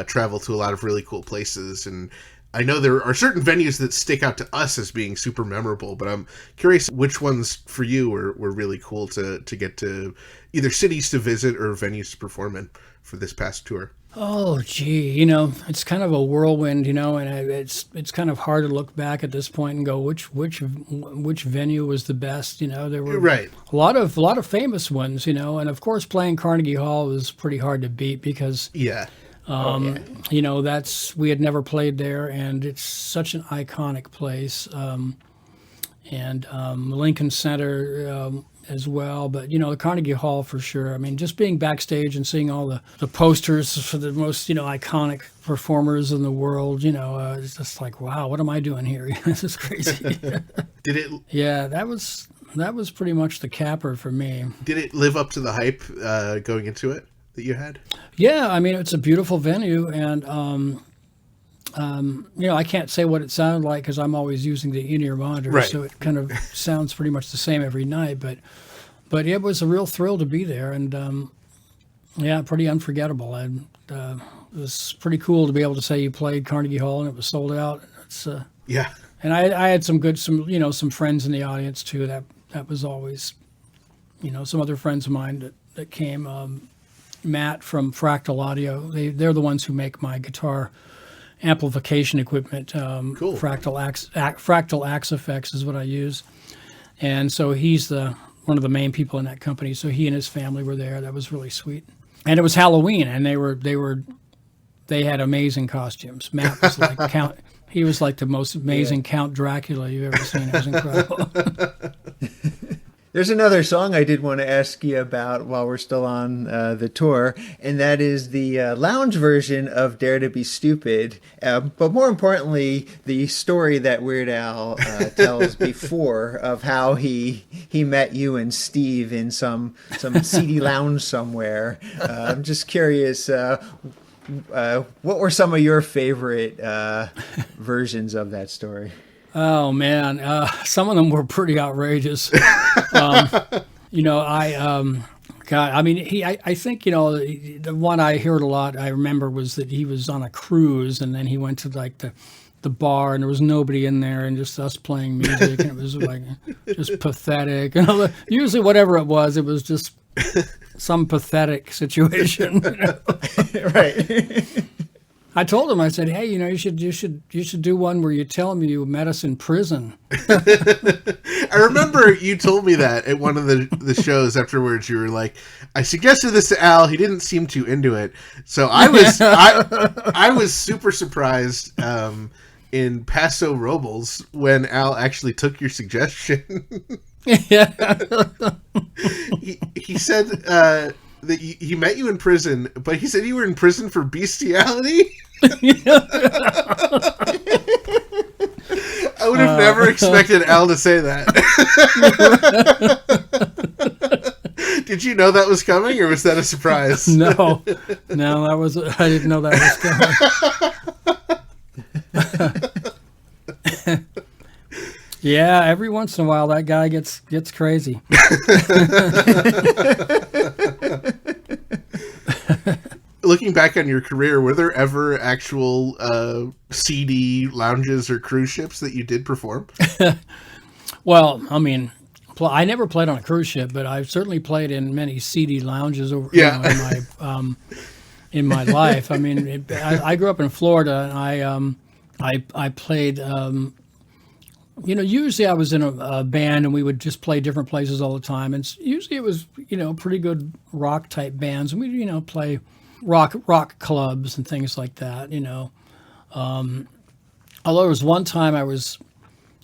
travel to a lot of really cool places. And I know there are certain venues that stick out to us as being super memorable, but I'm curious which ones for you were really cool to get to, either cities to visit or venues to perform in for this past tour. Oh, gee, it's kind of a whirlwind, and it's kind of hard to look back at this point and go, which venue was the best? There were right. a lot of famous ones, and of course playing Carnegie Hall was pretty hard to beat because we had never played there, and it's such an iconic place, and Lincoln Center. As well, but the Carnegie Hall for sure. I mean, just being backstage and seeing all the posters for the most iconic performers in the world, it's just like, wow, what am I doing here? This is crazy. Did it? Yeah, that was pretty much the capper for me. Did it live up to the hype going into it that you had? Yeah, I mean, it's a beautiful venue, and I can't say what it sounded like because I'm always using the in-ear monitor, right. So it kind of sounds pretty much the same every night. But it was a real thrill to be there, and pretty unforgettable. And it was pretty cool to be able to say you played Carnegie Hall and it was sold out. It's yeah. And I had some friends in the audience too. That was always, some other friends of mine that came. Matt from Fractal Audio. They're the ones who make my guitar amplification equipment. Cool. Fractal Axe Effects is what I use, and so he's one of the main people in that company. So he and his family were there. That was really sweet. And it was Halloween, and they had amazing costumes. Matt was like He was like the most amazing Count Dracula you've ever seen. It was incredible. There's another song I did want to ask you about while we're still on the tour, and that is the lounge version of Dare to Be Stupid. But more importantly, the story that Weird Al tells before of how he met you and Steve in some seedy lounge somewhere. I'm just curious, what were some of your favorite versions of that story? Oh man, some of them were pretty outrageous. You know, God, I mean, I think, you know, the one I heard a lot, I remember, was that he was on a cruise and then he went to like the bar and there was nobody in there and just us playing music and it was like just pathetic. You know, usually whatever it was just some pathetic situation. You know? Right. I told him, I said, hey, you know, you should do one where you tell me you met us in prison. I remember you told me that at one of the shows afterwards. You were like, I suggested this to Al. He didn't seem too into it. So I was I was super surprised in Paso Robles when Al actually took your suggestion. Yeah. He said that he met you in prison, but he said you were in prison for bestiality. I would have never expected Al to say that. Did you know that was coming, or was that a surprise? No, I didn't know that was coming. Yeah, every once in a while that guy gets crazy. Looking back on your career, were there ever actual CD lounges or cruise ships that you did perform? Well, I mean, I never played on a cruise ship, but I've certainly played in many CD lounges over in my life. I mean, I grew up in Florida, and I played. You know, usually I was in a band, and we would just play different places all the time. And usually it was, you know, pretty good rock type bands, and we, you know, play rock clubs and things like that. You know, although there was one time I was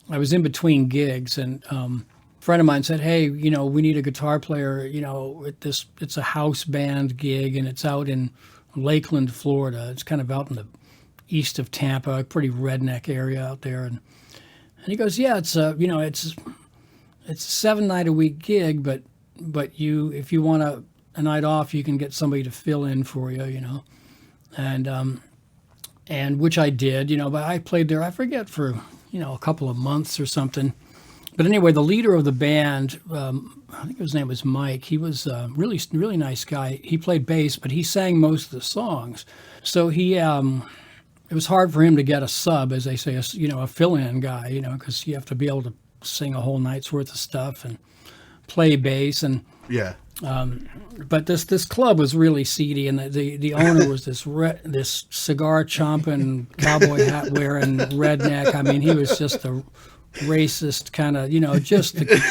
in between gigs, and a friend of mine said, "Hey, you know, we need a guitar player. You know, it's a house band gig, and it's out in Lakeland, Florida. It's kind of out in the east of Tampa, a pretty redneck area out there." And he goes, "Yeah, it's a 7-night-a-week gig, but if you want a night off, you can get somebody to fill in for you, you know." And which I did, you know, but I played there, I forget, for, you know, a couple of months or something. But anyway, the leader of the band, I think his name was Mike. He was a really, really nice guy. He played bass, but he sang most of the songs. So it was hard for him to get a sub, as they say, a fill-in guy, you know, because you have to be able to sing a whole night's worth of stuff and play bass. And yeah. But this club was really seedy, and the owner was this cigar chomping, cowboy hat wearing redneck. I mean, he was just a racist kind of, you know, just the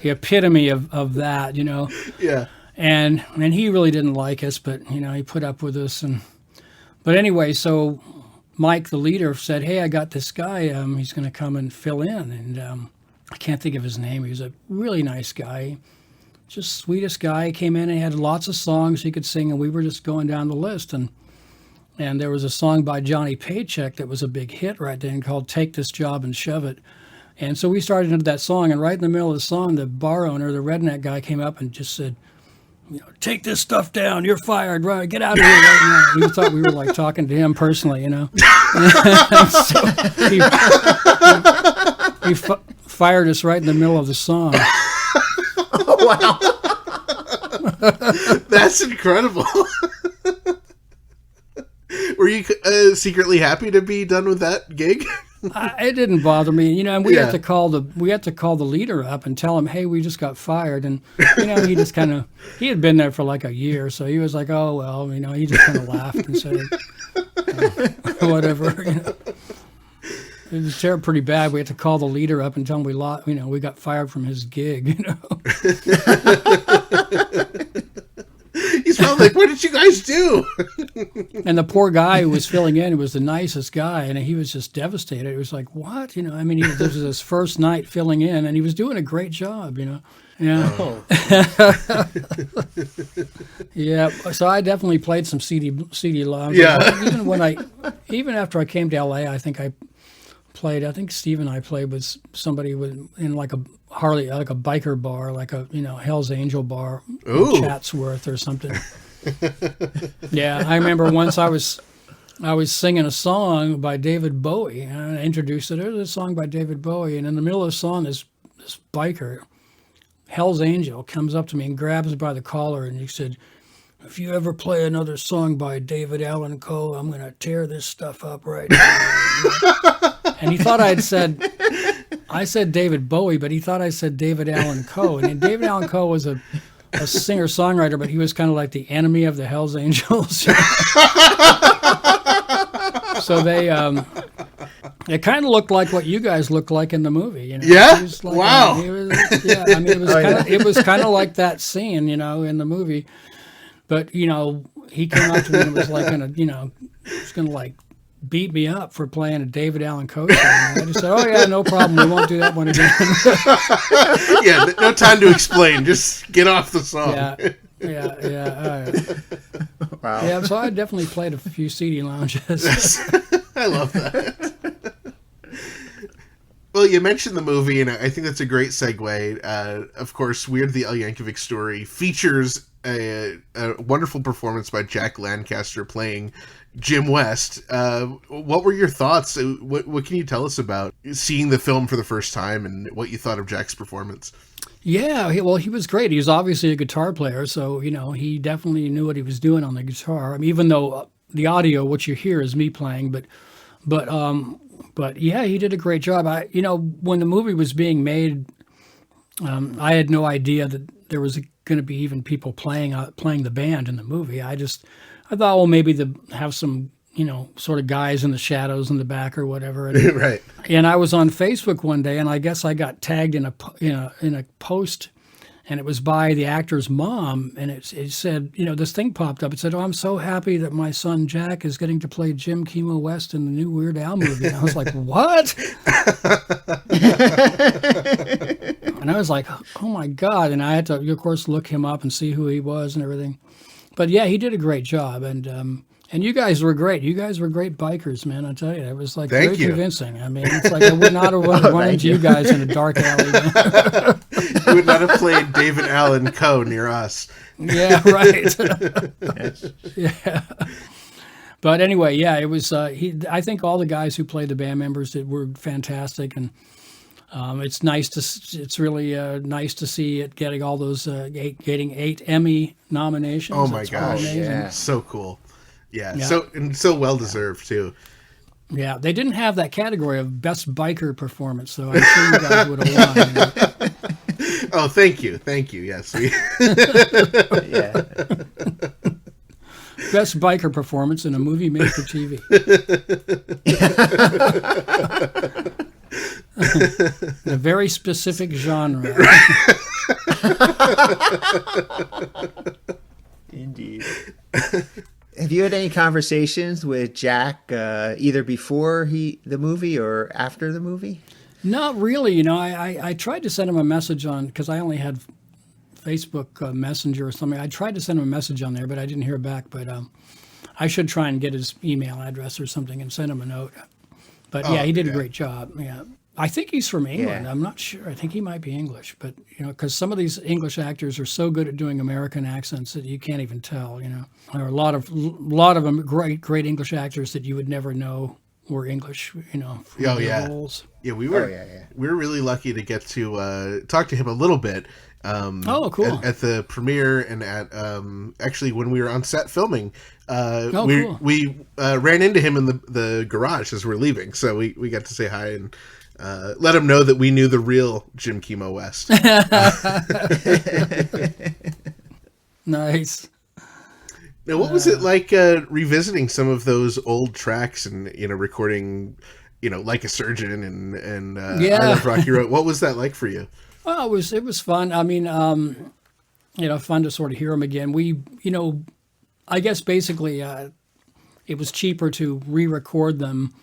epitome of that, you know. Yeah. And he really didn't like us, but, you know, he put up with us. But anyway, so Mike, the leader, said, "Hey, I got this guy. He's going to come and fill in." And I can't think of his name. He was a really nice guy, just sweetest guy. He came in and he had lots of songs he could sing, and we were just going down the list. And there was a song by Johnny Paycheck that was a big hit right then called "Take This Job and Shove It." And so we started into that song, and right in the middle of the song, the bar owner, the redneck guy, came up and just said, you know, "Take this stuff down. You're fired. Right, get out of here right now." He thought we were like talking to him personally, you know. So he fired us right in the middle of the song. Oh, wow. That's incredible. Were you secretly happy to be done with that gig? It didn't bother me, you know. And we had to call the leader up and tell him, "Hey, we just got fired." And you know, he just kind of, he had been there for like a year, so he was like, "Oh well," you know. He just kind of laughed and said, "Whatever." You know. It was pretty bad. We had to call the leader up and tell him we got fired from his gig. You know. He's probably like, "What did you guys do?" And the poor guy who was filling in was the nicest guy, and he was just devastated. It was like, what? I mean, this was his first night filling in, and he was doing a great job, Yeah. Oh. Yeah. So I definitely played some CD lounge. Yeah. Even after I came to LA, I think Steve and I played with somebody in like a biker bar, like a Hell's Angel bar in Chatsworth or something. Yeah, I remember once I was singing a song by David Bowie, and I introduced it. There's a song by David Bowie, and in the middle of the song, this biker, Hell's Angel, comes up to me and grabs me by the collar, and he said, "If you ever play another song by David Allan Coe, I'm going to tear this stuff up right now." And he thought I said David Bowie, but he thought I said David Allan Coe. And David Allan Coe was a singer-songwriter, but he was kind of like the enemy of the Hells Angels. So it kind of looked like what you guys looked like in the movie. Yeah? He was like, Wow. It was kind of like that scene, in the movie. But, he came up to me and was like, was going to like beat me up for playing a David Allan Coe song. And I just said, "Oh yeah, no problem. We won't do that one again." Yeah, no time to explain. Just get off the song. Yeah. Wow. Yeah, so I definitely played a few CD lounges. I love that. Well, you mentioned the movie, and I think that's a great segue. Of course, Weird the Al Yankovic Story features a wonderful performance by Jack Lancaster playing Jim West. What were your thoughts? What can you tell us about seeing the film for the first time and what you thought of Jack's performance? Yeah, he was great. He was obviously a guitar player, so he definitely knew what he was doing on the guitar. I mean, even though the audio, what you hear, is me playing, but yeah, he did a great job. When the movie was being made, I had no idea that there was going to be even people playing the band in the movie. I thought, well, maybe have some, sort of guys in the shadows in the back or whatever. And, Right. And I was on Facebook one day, and I guess I got tagged in a post, and it was by the actor's mom, and it said, this thing popped up. It said, "Oh, I'm so happy that my son Jack is getting to play Jim Kimo West in the new Weird Al movie." And I was like, "What?" And I was like, "Oh my God!" And I had to, of course, look him up and see who he was and everything. But yeah, he did a great job, and you guys were great. You guys were great bikers, man. I tell you, it was like very convincing. I mean, it's like I would not have run into you guys in a dark alley. You would not have played David Allan Coe near us. Yeah, right. Yeah. But anyway, yeah, it was. I think all the guys who played the band members were fantastic, and it's nice to. It's really nice to see it getting all those getting 8 Emmy nominations. Oh my That's gosh, amazing. Yeah. So cool. Yeah, Yeah. so well deserved too. Yeah, they didn't have that category of best biker performance, so I'm sure you guys would have won. Oh, thank you. Yes, Yeah. Best biker performance in a movie made for TV. A very specific genre. Indeed. Have you had any conversations with Jack either before the movie or after the movie? Not really. I tried to send him a message because I only had Facebook Messenger or something. I tried to send him a message on there, but I didn't hear back. But I should try and get his email address or something and send him a note. But yeah, he did a great job. Yeah. I think he's from England. Yeah. I'm not sure. I think he might be English, but because some of these English actors are so good at doing American accents that you can't even tell. There are a lot of them great English actors that you would never know were English. From their roles. Yeah, we were really lucky to get to talk to him a little bit. Cool. At the premiere and at actually when we were on set filming, cool. we ran into him in the garage as we're leaving, so we got to say hi and let him know that we knew the real Jim Kimo West. Nice. Now, what was it like revisiting some of those old tracks and recording, Like a Surgeon and I Love Rocky Road? What was that like for you? Well, it was fun. I mean, fun to sort of hear them again. We, I guess basically it was cheaper to re-record them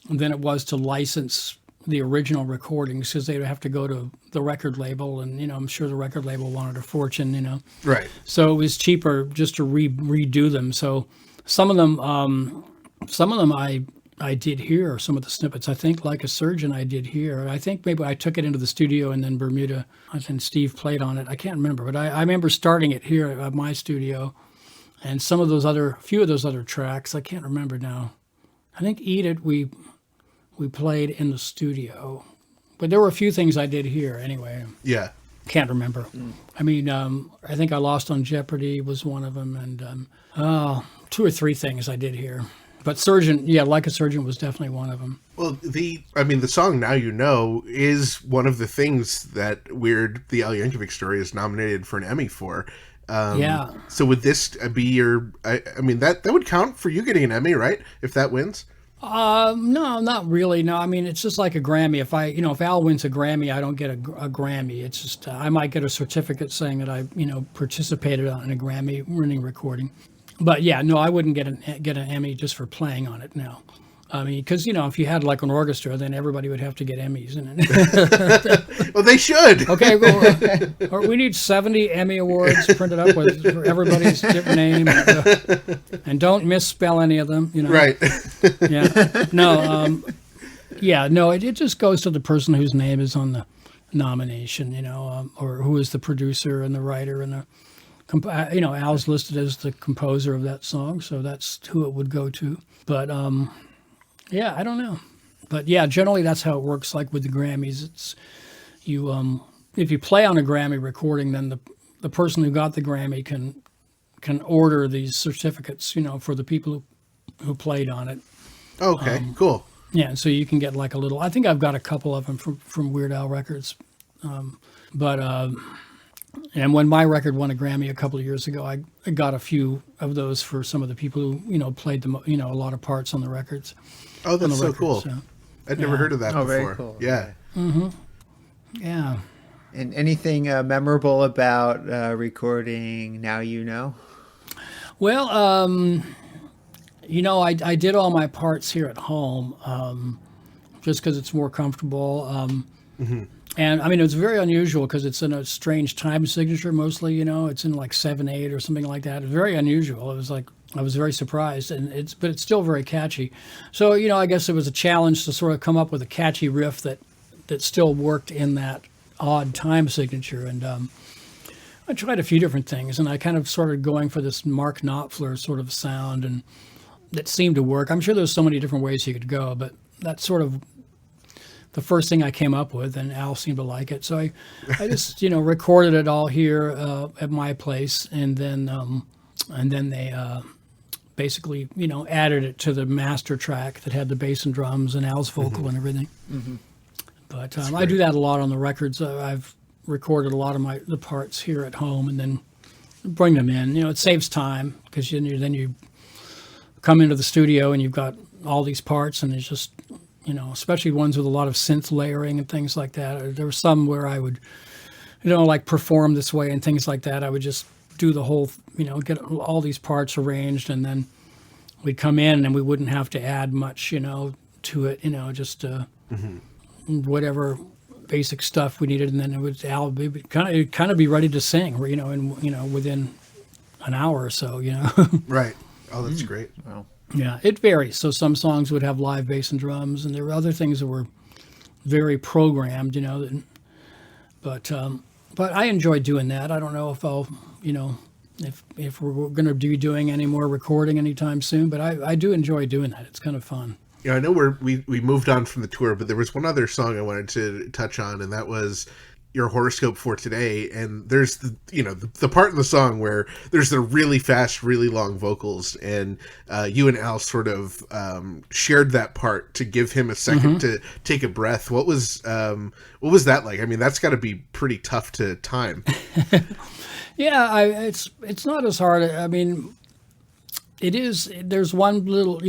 than it was to license the original recordings, because they'd have to go to the record label, and I'm sure the record label wanted a fortune. Right. So it was cheaper just to redo them. So some of them I did hear, some of the snippets. I think Like a Surgeon I did hear. I think maybe I took it into the studio and then Bermuda, and Steve played on it. I can't remember, but I remember starting it here at my studio, and few of those other tracks I can't remember now. I think Eat It we played in the studio, but there were a few things I did here anyway. Yeah. Can't remember. I mean, I think I Lost on Jeopardy was one of them, and 2 or 3 things I did here. But Surgeon, Like a Surgeon was definitely one of them. Well, the song Now You Know is one of the things that the Al Yankovic Story is nominated for an Emmy for. Yeah. So would this be your, that would count for you getting an Emmy, right? If that wins? No, not really. No, I mean, it's just like a Grammy. If Al wins a Grammy, I don't get a Grammy. It's just, I might get a certificate saying that I, participated in a Grammy-winning recording. But yeah, no, I wouldn't get an Emmy just for playing on it now. I mean, because, if you had like an orchestra, then everybody would have to get Emmys. Well, they should. Okay, well, we need 70 Emmy Awards printed up for everybody's different name. And don't misspell any of them, Right. Yeah. No, it just goes to the person whose name is on the nomination, or who is the producer and the writer and the... Al's listed as the composer of that song, so that's who it would go to. But I don't know. But yeah, generally that's how it works. Like with the Grammys, it's if you play on a Grammy recording, then the person who got the Grammy can order these certificates, for the people who played on it. Okay, cool. Yeah, so you can get like a little. I think I've got a couple of them from Weird Al Records, and when my record won a Grammy a couple of years ago, I got a few of those for some of the people who, played a lot of parts on the records. Oh, that's so records, cool. So, I'd never heard of that before. Very cool. Yeah. Mm-hmm. Yeah. And anything memorable about recording Now You Know? Well, I did all my parts here at home just because it's more comfortable. And I mean, it's very unusual because it's in a strange time signature mostly, it's in like 7/8 or something like that. It's very unusual. It was like, I was very surprised, but it's still very catchy. So, I guess it was a challenge to sort of come up with a catchy riff that still worked in that odd time signature. And I tried a few different things, and I kind of started going for this Mark Knopfler sort of sound, and that seemed to work. I'm sure there's so many different ways you could go, but that's sort of the first thing I came up with, and Al seemed to like it. So I just, recorded it all here at my place, and then they basically, added it to the master track that had the bass and drums and Al's vocal and everything. Mm-hmm. But I do that a lot on the records. I've recorded a lot of the parts here at home and then bring them in. It saves time because then you come into the studio and you've got all these parts, and it's just, especially ones with a lot of synth layering and things like that. There were some where I would, like perform this way and things like that. I would just do the whole, get all these parts arranged, and then we'd come in and we wouldn't have to add much, to it, just whatever basic stuff we needed, and then it would Al be kind of be ready to sing, within an hour or so, Right. Oh, that's great. Wow. Yeah, it varies. So some songs would have live bass and drums, and there were other things that were very programmed, But I enjoy doing that. I don't know if I'll, if we're going to be doing any more recording anytime soon, but I do enjoy doing that. It's kind of fun. Yeah, I know we moved on from the tour, but there was one other song I wanted to touch on, and that was your horoscope for today. And there's the part in the song where there's the really fast, really long vocals, and you and Al sort of shared that part to give him a second to take a breath. What was that like? I mean, that's got to be pretty tough to time. Yeah, it's not as hard. I mean, it is. There's one little,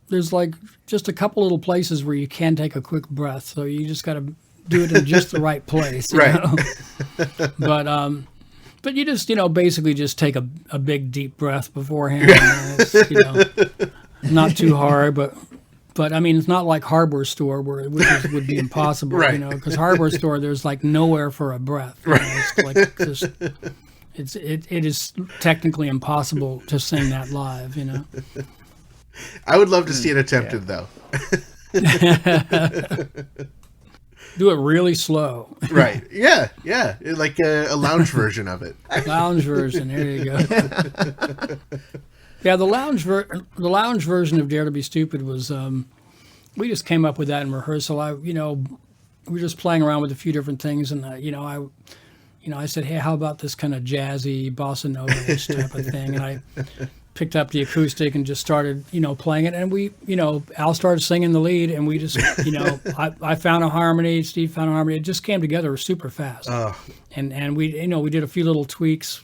there's like just a couple little places where you can take a quick breath. So you just got to do it in just the right place. Right. But you just, basically just take a big deep breath beforehand. not too hard, but I mean, it's not like Hardware Store would be impossible, Right. you know, because Hardware Store there's like nowhere for a breath. You know, it's like just, it is technically impossible to sing that live, you know. I would love to see it attempted, though. Do it really slow. Right. Yeah. Like a lounge version of it. Lounge version. There you go. Yeah, the lounge version of Dare to Be Stupid was we just came up with that in rehearsal. We were just playing around with a few different things, and I said, hey, how about this kind of jazzy bossa nova-ish type of thing? And I picked up the acoustic and just started, playing it. And we, Al started singing the lead, and we just, I found a harmony, Steve found a harmony. It just came together super fast. And we, we did a few little tweaks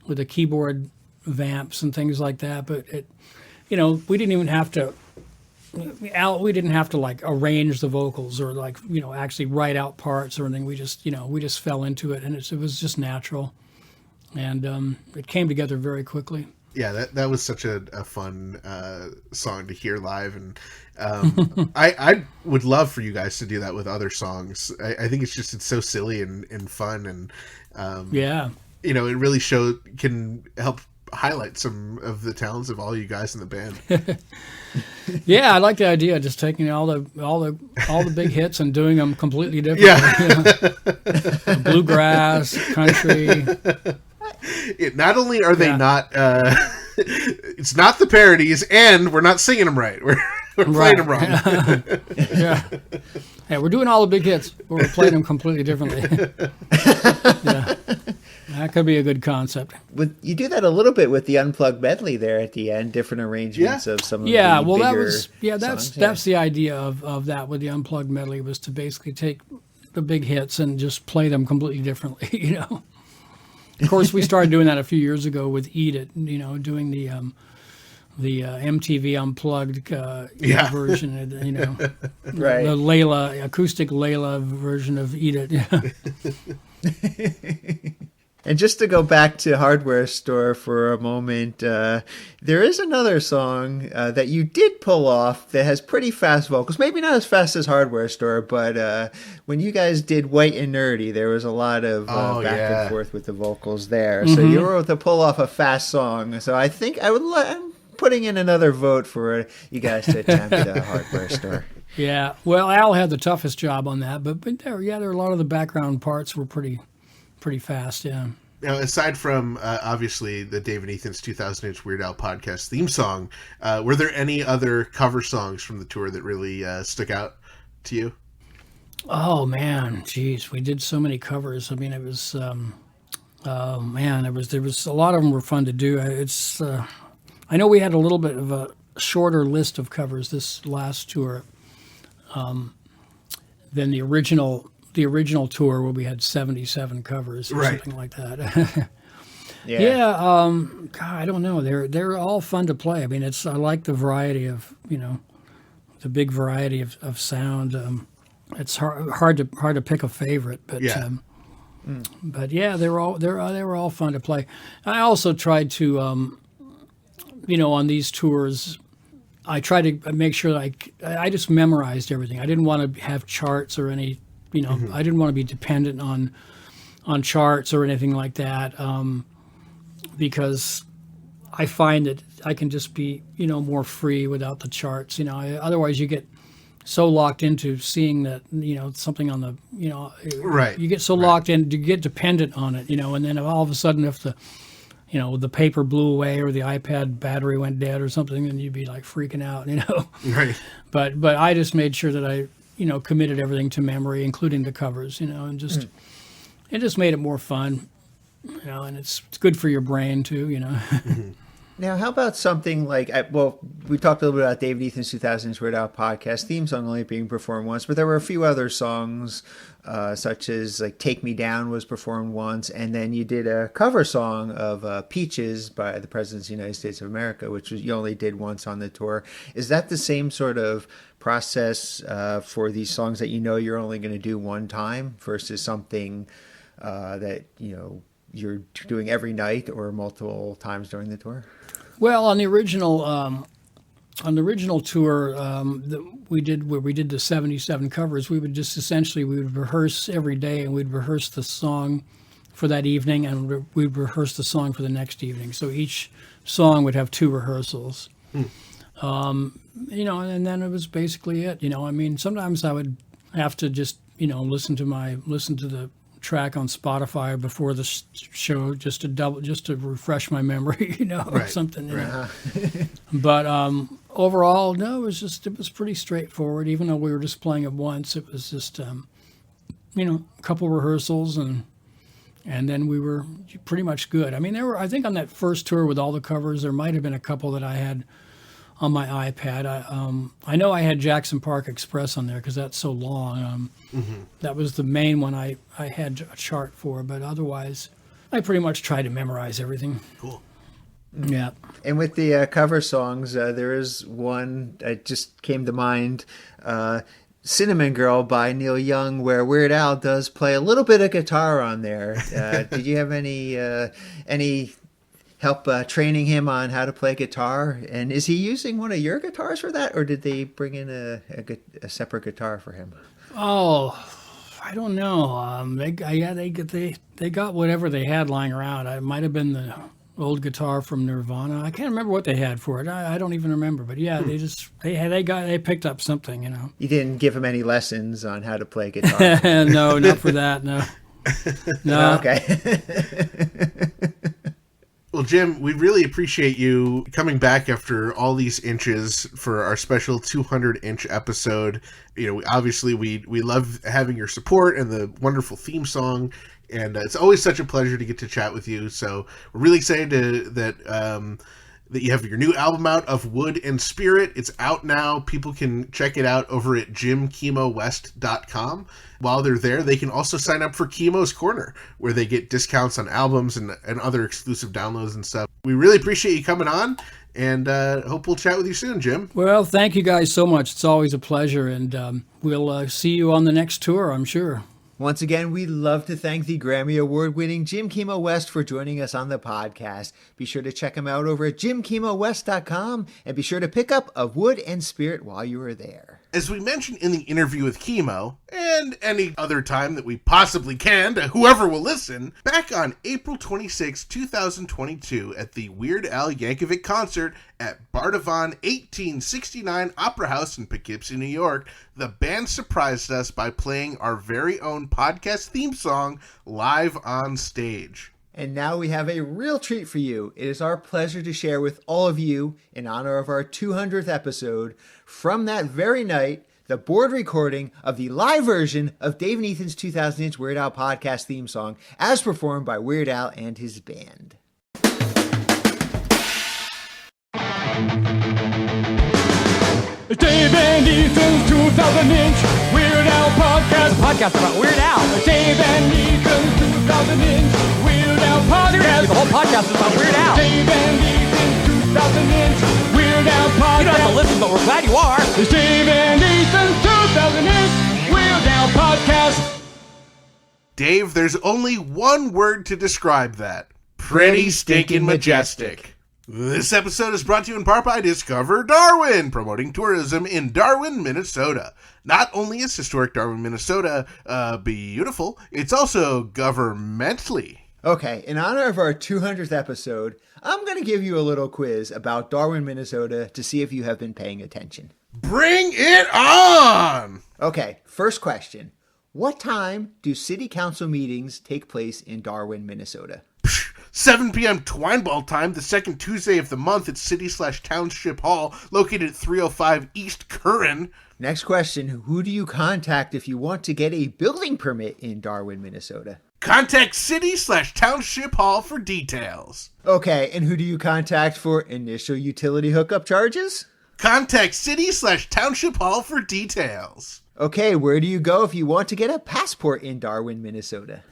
with the keyboard vamps and things like that. But it, we didn't even have to. We didn't have to like arrange the vocals or like actually write out parts or anything. We just fell into it, and it was just natural, and it came together very quickly. Yeah, that was such a fun song to hear live, and I would love for you guys to do that with other songs. I think it's so silly and fun, and it really can help highlight some of the talents of all you guys in the band. Yeah, I like the idea of just taking all the big hits and doing them completely different. Yeah. Bluegrass, country. Not only are they not, it's not the parodies, and we're not singing them right. We're playing them wrong. Yeah, we're doing all the big hits, but we're playing them completely differently. Yeah. That could be a good concept. You do that a little bit with the unplugged medley there at the end, different arrangements of some of the bigger that's the idea of that with the unplugged medley, was to basically take the big hits and just play them completely differently, Of course, we started doing that a few years ago with Eat It, doing the MTV Unplugged version, right. The acoustic Layla version of Eat It. And just to go back to Hardware Store for a moment, there is another song that you did pull off that has pretty fast vocals. Maybe not as fast as Hardware Store, but when you guys did White and Nerdy, there was a lot of back and forth with the vocals there. Mm-hmm. So you were able to pull off a fast song. So I think I'm putting in another vote for you guys to attempt Hardware Store. Yeah, well, Al had the toughest job on that, but there are a lot of the background parts were pretty fast, yeah. Now, aside from obviously the Dave and Ethan's 2000-inch Weird Al podcast theme song, were there any other cover songs from the tour that really stuck out to you? Oh man, geez, we did so many covers. I mean, it was, there was a lot of them were fun to do. I know we had a little bit of a shorter list of covers this last tour than the original tour, where we had 77 covers or something like that. God, I don't know. They're all fun to play. I mean, I like the variety of, the big variety of sound. It's hard to pick a favorite, but they were all fun to play. I also tried to, on these tours, I tried to make sure that I just memorized everything. I didn't want to have charts or any. I didn't want to be dependent on charts or anything like that, because I find that I can just be, more free without the charts. Otherwise you get so locked into seeing that, something on the, right. You get so locked in, you get dependent on it, and then all of a sudden if the paper blew away or the iPad battery went dead or something, then you'd be like freaking out, Right. But I just made sure that I, committed everything to memory, including the covers, and just it just made it more fun, and it's good for your brain too, Mm-hmm. Now, how about something like, we talked a little bit about Dave and Ethan's 2000s Weird Al podcast theme song only being performed once, but there were a few other songs, such as like Take Me Down was performed once, and then you did a cover song of Peaches by the President of the United States of America, which you only did once on the tour. Is that the same sort of process for these songs that you're only going to do one time versus something that, you're doing every night or multiple times during the tour? Well, on the original on the original tour we did the 77 covers, we would rehearse every day, and we'd rehearse the song for that evening, and we'd rehearse the song for the next evening. So each song would have 2 rehearsals. And then it was basically it. I mean, sometimes I would have to just listen to the track on Spotify before the show just to refresh my memory, or something. But overall, no, it was pretty straightforward. Even though we were just playing it once, it was just a couple rehearsals, and then we were pretty much good. I mean, I think on that first tour with all the covers, there might have been a couple that I had on my iPad. I know I had Jackson Park Express on there because that's so long. That was the main one I had a chart for, but otherwise, I pretty much tried to memorize everything. Cool. Yeah. And with the cover songs, there is one that just came to mind, Cinnamon Girl by Neil Young, where Weird Al does play a little bit of guitar on there. Did you have any help training him on how to play guitar? And is he using one of your guitars for that, or did they bring in a separate guitar for him? Oh, I don't know. They got whatever they had lying around. It might have been the old guitar from Nirvana. I can't remember what they had for it. I don't even remember. But yeah, they picked up something. You didn't give him any lessons on how to play guitar? No, not for that. No. No. Okay. Well, Jim, we really appreciate you coming back after all these inches for our special 200-inch episode. Obviously we love having your support and the wonderful theme song, and it's always such a pleasure to get to chat with you. So we're really excited that you have your new album out, Of Wood and Spirit. It's out now. People can check it out over at jimkimowest.com. While they're there, they can also sign up for Kimo's Corner, where they get discounts on albums and other exclusive downloads and stuff. We really appreciate you coming on, and hope we'll chat with you soon, Jim. Well, thank you guys so much. It's always a pleasure, and we'll see you on the next tour, I'm sure. Once again, we'd love to thank the Grammy Award-winning Jim Kimo West for joining us on the podcast. Be sure to check him out over at jimkimowest.com, and be sure to pick up Of Wood and Spirit while you are there. As we mentioned in the interview with Kimo, and any other time that we possibly can to whoever will listen, back on April 26, 2022 at the Weird Al Yankovic concert at Bardavon 1869 Opera House in Poughkeepsie, New York, the band surprised us by playing our very own podcast theme song live on stage. And now we have a real treat for you. It is our pleasure to share with all of you, in honor of our 200th episode, from that very night, the board recording of the live version of Dave and Ethan's 2000-inch Weird Al podcast theme song, as performed by Weird Al and his band. Dave and Ethan's 2000-inch Weird Al podcast about Weird Al. Dave and Ethan's 2000-inch Weird Al podcast. The whole podcast is about Weird Al. Dave and Ethan's 2000-inch Weird Al podcast. You don't have to listen, but we're glad you are. It's Dave and Ethan's 2000-inch Weird Al podcast. Dave, there's only one word to describe that. Pretty stinking majestic. This episode is brought to you in part by Discover Darwin, promoting tourism in Darwin, Minnesota. Not only is historic Darwin, Minnesota beautiful, it's also governmentally. Okay, in honor of our 200th episode, I'm going to give you a little quiz about Darwin, Minnesota to see if you have been paying attention. Bring it on! Okay, first question. What time do city council meetings take place in Darwin, Minnesota? 7 p.m. twine ball time, the second Tuesday of the month at City/Township Hall, located at 305 East Curran. Next question. Who do you contact if you want to get a building permit in Darwin, Minnesota? Contact City/Township Hall for details. Okay, and who do you contact for initial utility hookup charges? Contact City/Township Hall for details. Okay, where do you go if you want to get a passport in Darwin, Minnesota?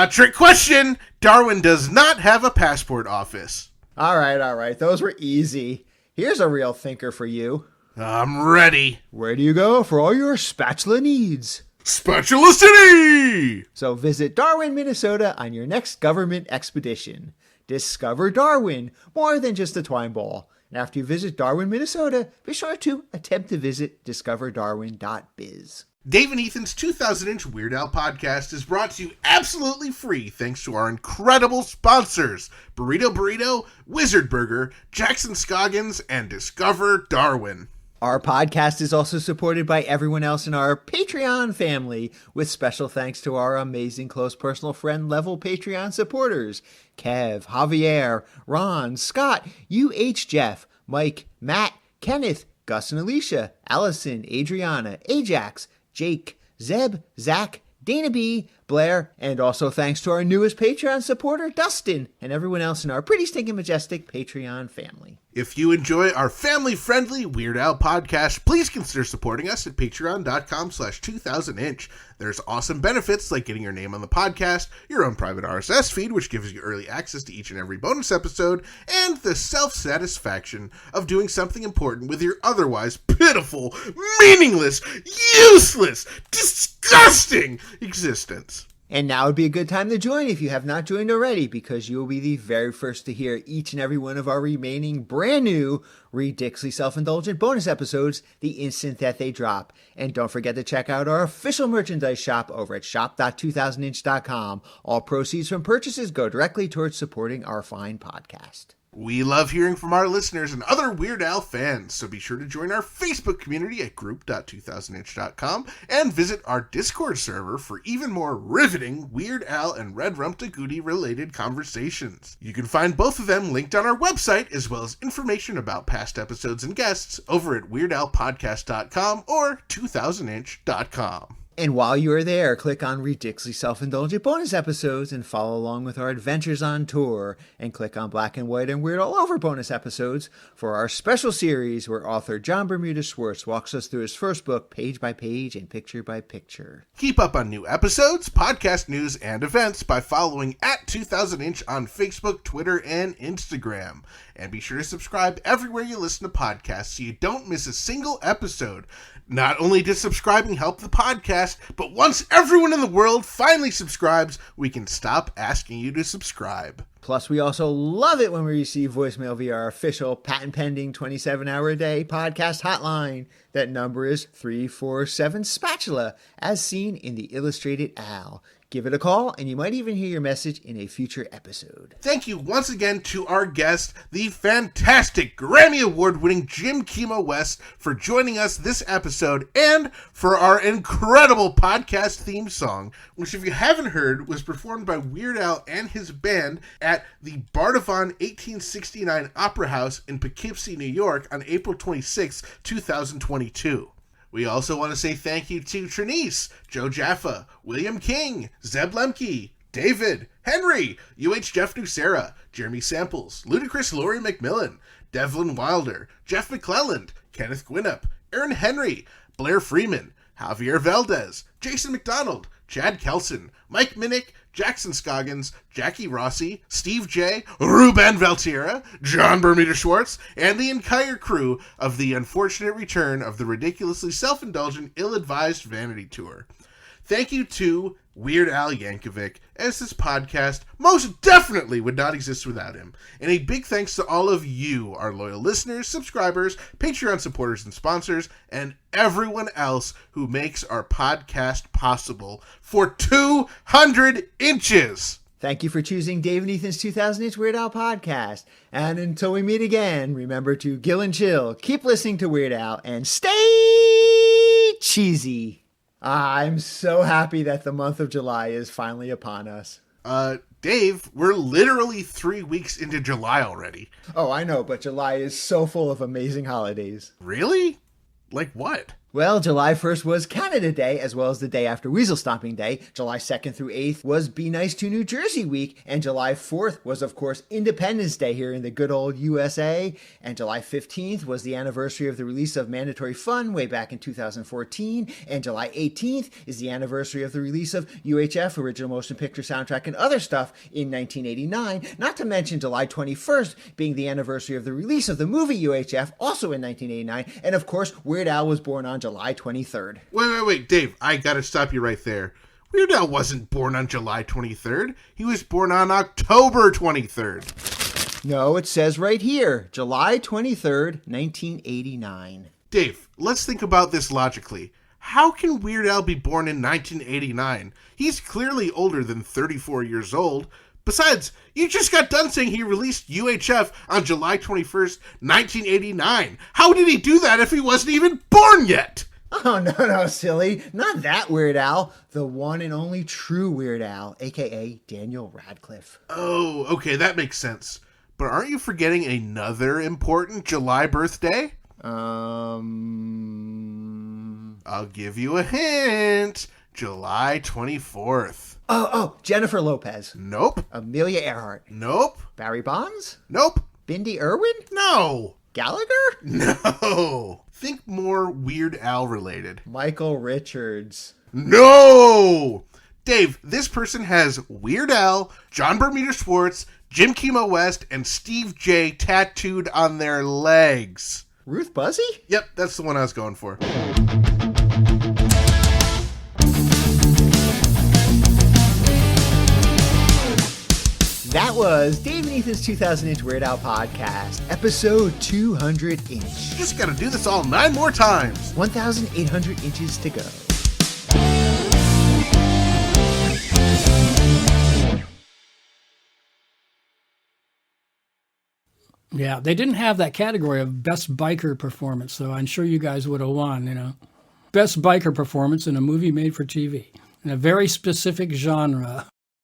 Trick question. Darwin does not have a passport office. All right. Those were easy. Here's a real thinker for you. I'm ready. Where do you go for all your spatula needs? Spatula City! So visit Darwin, Minnesota on your next government expedition. Discover Darwin, more than just a twine ball. And after you visit Darwin, Minnesota, be sure to attempt to visit discoverdarwin.biz. Dave and Ethan's 2000-inch Weird Al podcast is brought to you absolutely free thanks to our incredible sponsors, Burrito Burrito, Wizard Burger, Jackson Scoggins, and Discover Darwin. Our podcast is also supported by everyone else in our Patreon family, with special thanks to our amazing close personal friend level Patreon supporters, Kev, Javier, Ron, Scott, UH Jeff, Mike, Matt, Kenneth, Gus and Alicia, Allison, Adriana, Ajax, Jake, Zeb, Zach, Dana B, Blair, and also thanks to our newest Patreon supporter, Dustin, and everyone else in our pretty stinking majestic Patreon family. If you enjoy our family-friendly Weird Al podcast, please consider supporting us at patreon.com/2000inch. There's awesome benefits like getting your name on the podcast, your own private RSS feed, which gives you early access to each and every bonus episode, and the self-satisfaction of doing something important with your otherwise pitiful, meaningless, useless, disgusting existence. And now would be a good time to join if you have not joined already, because you will be the very first to hear each and every one of our remaining brand new, ridiculously self-indulgent bonus episodes the instant that they drop. And don't forget to check out our official merchandise shop over at shop.2000inch.com. All proceeds from purchases go directly towards supporting our fine podcast. We love hearing from our listeners and other Weird Al fans, so be sure to join our Facebook community at group.2000inch.com and visit our Discord server for even more riveting Weird Al and Red Rum Goody related conversations. You can find both of them linked on our website, as well as information about past episodes and guests over at weirdalpodcast.com or 2000inch.com. And while you are there, click on Ridiculously Self-Indulgent bonus episodes and follow along with our adventures on tour. And click on Black and White and Weird All Over bonus episodes for our special series where author John Bermuda Schwartz walks us through his first book page by page and picture by picture. Keep up on new episodes, podcast news, and events by following at 2000inch on Facebook, Twitter, and Instagram. And be sure to subscribe everywhere you listen to podcasts so you don't miss a single episode. Not only does subscribing help the podcast, but once everyone in the world finally subscribes, we can stop asking you to subscribe. Plus, we also love it when we receive voicemail via our official patent-pending 27-hour-a-day podcast hotline. That number is 347-SPATULA, as seen in the illustrated Al. Give it a call, and you might even hear your message in a future episode. Thank you once again to our guest, the fantastic Grammy Award-winning Jim Kimo West, for joining us this episode, and for our incredible podcast theme song, which, if you haven't heard, was performed by Weird Al and his band at the Bardavon 1869 Opera House in Poughkeepsie, New York on April 26, 2022. We also want to say thank you to Trinice, Joe Jaffa, William King, Zeb Lemke, David, Henry, UH Jeff Nucera, Jeremy Samples, Ludacris Laurie McMillan, Devlin Wilder, Jeff McClelland, Kenneth Gwinnett, Aaron Henry, Blair Freeman, Javier Valdez, Jason McDonald, Chad Kelson, Mike Minnick, Jackson Scoggins, Jackie Rossi, Steve J, Ruben Valtierra, John Bermuda Schwartz, and the entire crew of the unfortunate return of the ridiculously self-indulgent, ill-advised Vanity Tour. Thank you to Weird Al Yankovic, as this podcast most definitely would not exist without him. And a big thanks to all of you, our loyal listeners, subscribers, Patreon supporters and sponsors, and everyone else who makes our podcast possible for 200 inches. Thank you for choosing Dave and Ethan's 2000-inch Weird Al podcast. And until we meet again, remember to gill and chill, keep listening to Weird Al, and stay cheesy. I'm so happy that the month of July is finally upon us. Dave, we're literally 3 weeks into July already. Oh, I know, but July is so full of amazing holidays. Really? Like what? Well, July 1st was Canada Day, as well as the day after Weasel Stomping Day. July 2nd through 8th was Be Nice to New Jersey Week. And July 4th was, of course, Independence Day here in the good old USA. And July 15th was the anniversary of the release of Mandatory Fun way back in 2014. And July 18th is the anniversary of the release of UHF, Original Motion Picture Soundtrack, and other stuff in 1989. Not to mention July 21st being the anniversary of the release of the movie UHF, also in 1989. And, of course, Weird Al was born on July 23rd. Wait, Dave, I gotta stop you right there. Weird Al wasn't born on July 23rd. He was born on October 23rd. No, it says right here, July 23rd, 1989. Dave, let's think about this logically. How can Weird Al be born in 1989? He's clearly older than 34 years old. Besides, you just got done saying he released UHF on July 21st, 1989. How did he do that if he wasn't even born yet? Oh, no, silly. Not that Weird Al. The one and only true Weird Al, a.k.a. Daniel Radcliffe. Oh, okay, that makes sense. But aren't you forgetting another important July birthday? I'll give you a hint. July 24th. Oh, Jennifer Lopez. Nope. Amelia Earhart. Nope. Barry Bonds? Nope. Bindi Irwin? No. Gallagher? No. Think more Weird Al related. Michael Richards. No. Dave, this person has Weird Al, John Bermuda Schwartz, Jim Kimo West, and Steve J tattooed on their legs. Ruth Buzzy? Yep, that's the one I was going for. That was Dave and Ethan's 2000 Inch Weird Al podcast, episode 200 inch. Just gotta do this all 9 more times. 1,800 inches to go. Yeah, they didn't have that category of best biker performance, so I'm sure you guys would have won, you know. Best biker performance in a movie made for TV in a very specific genre.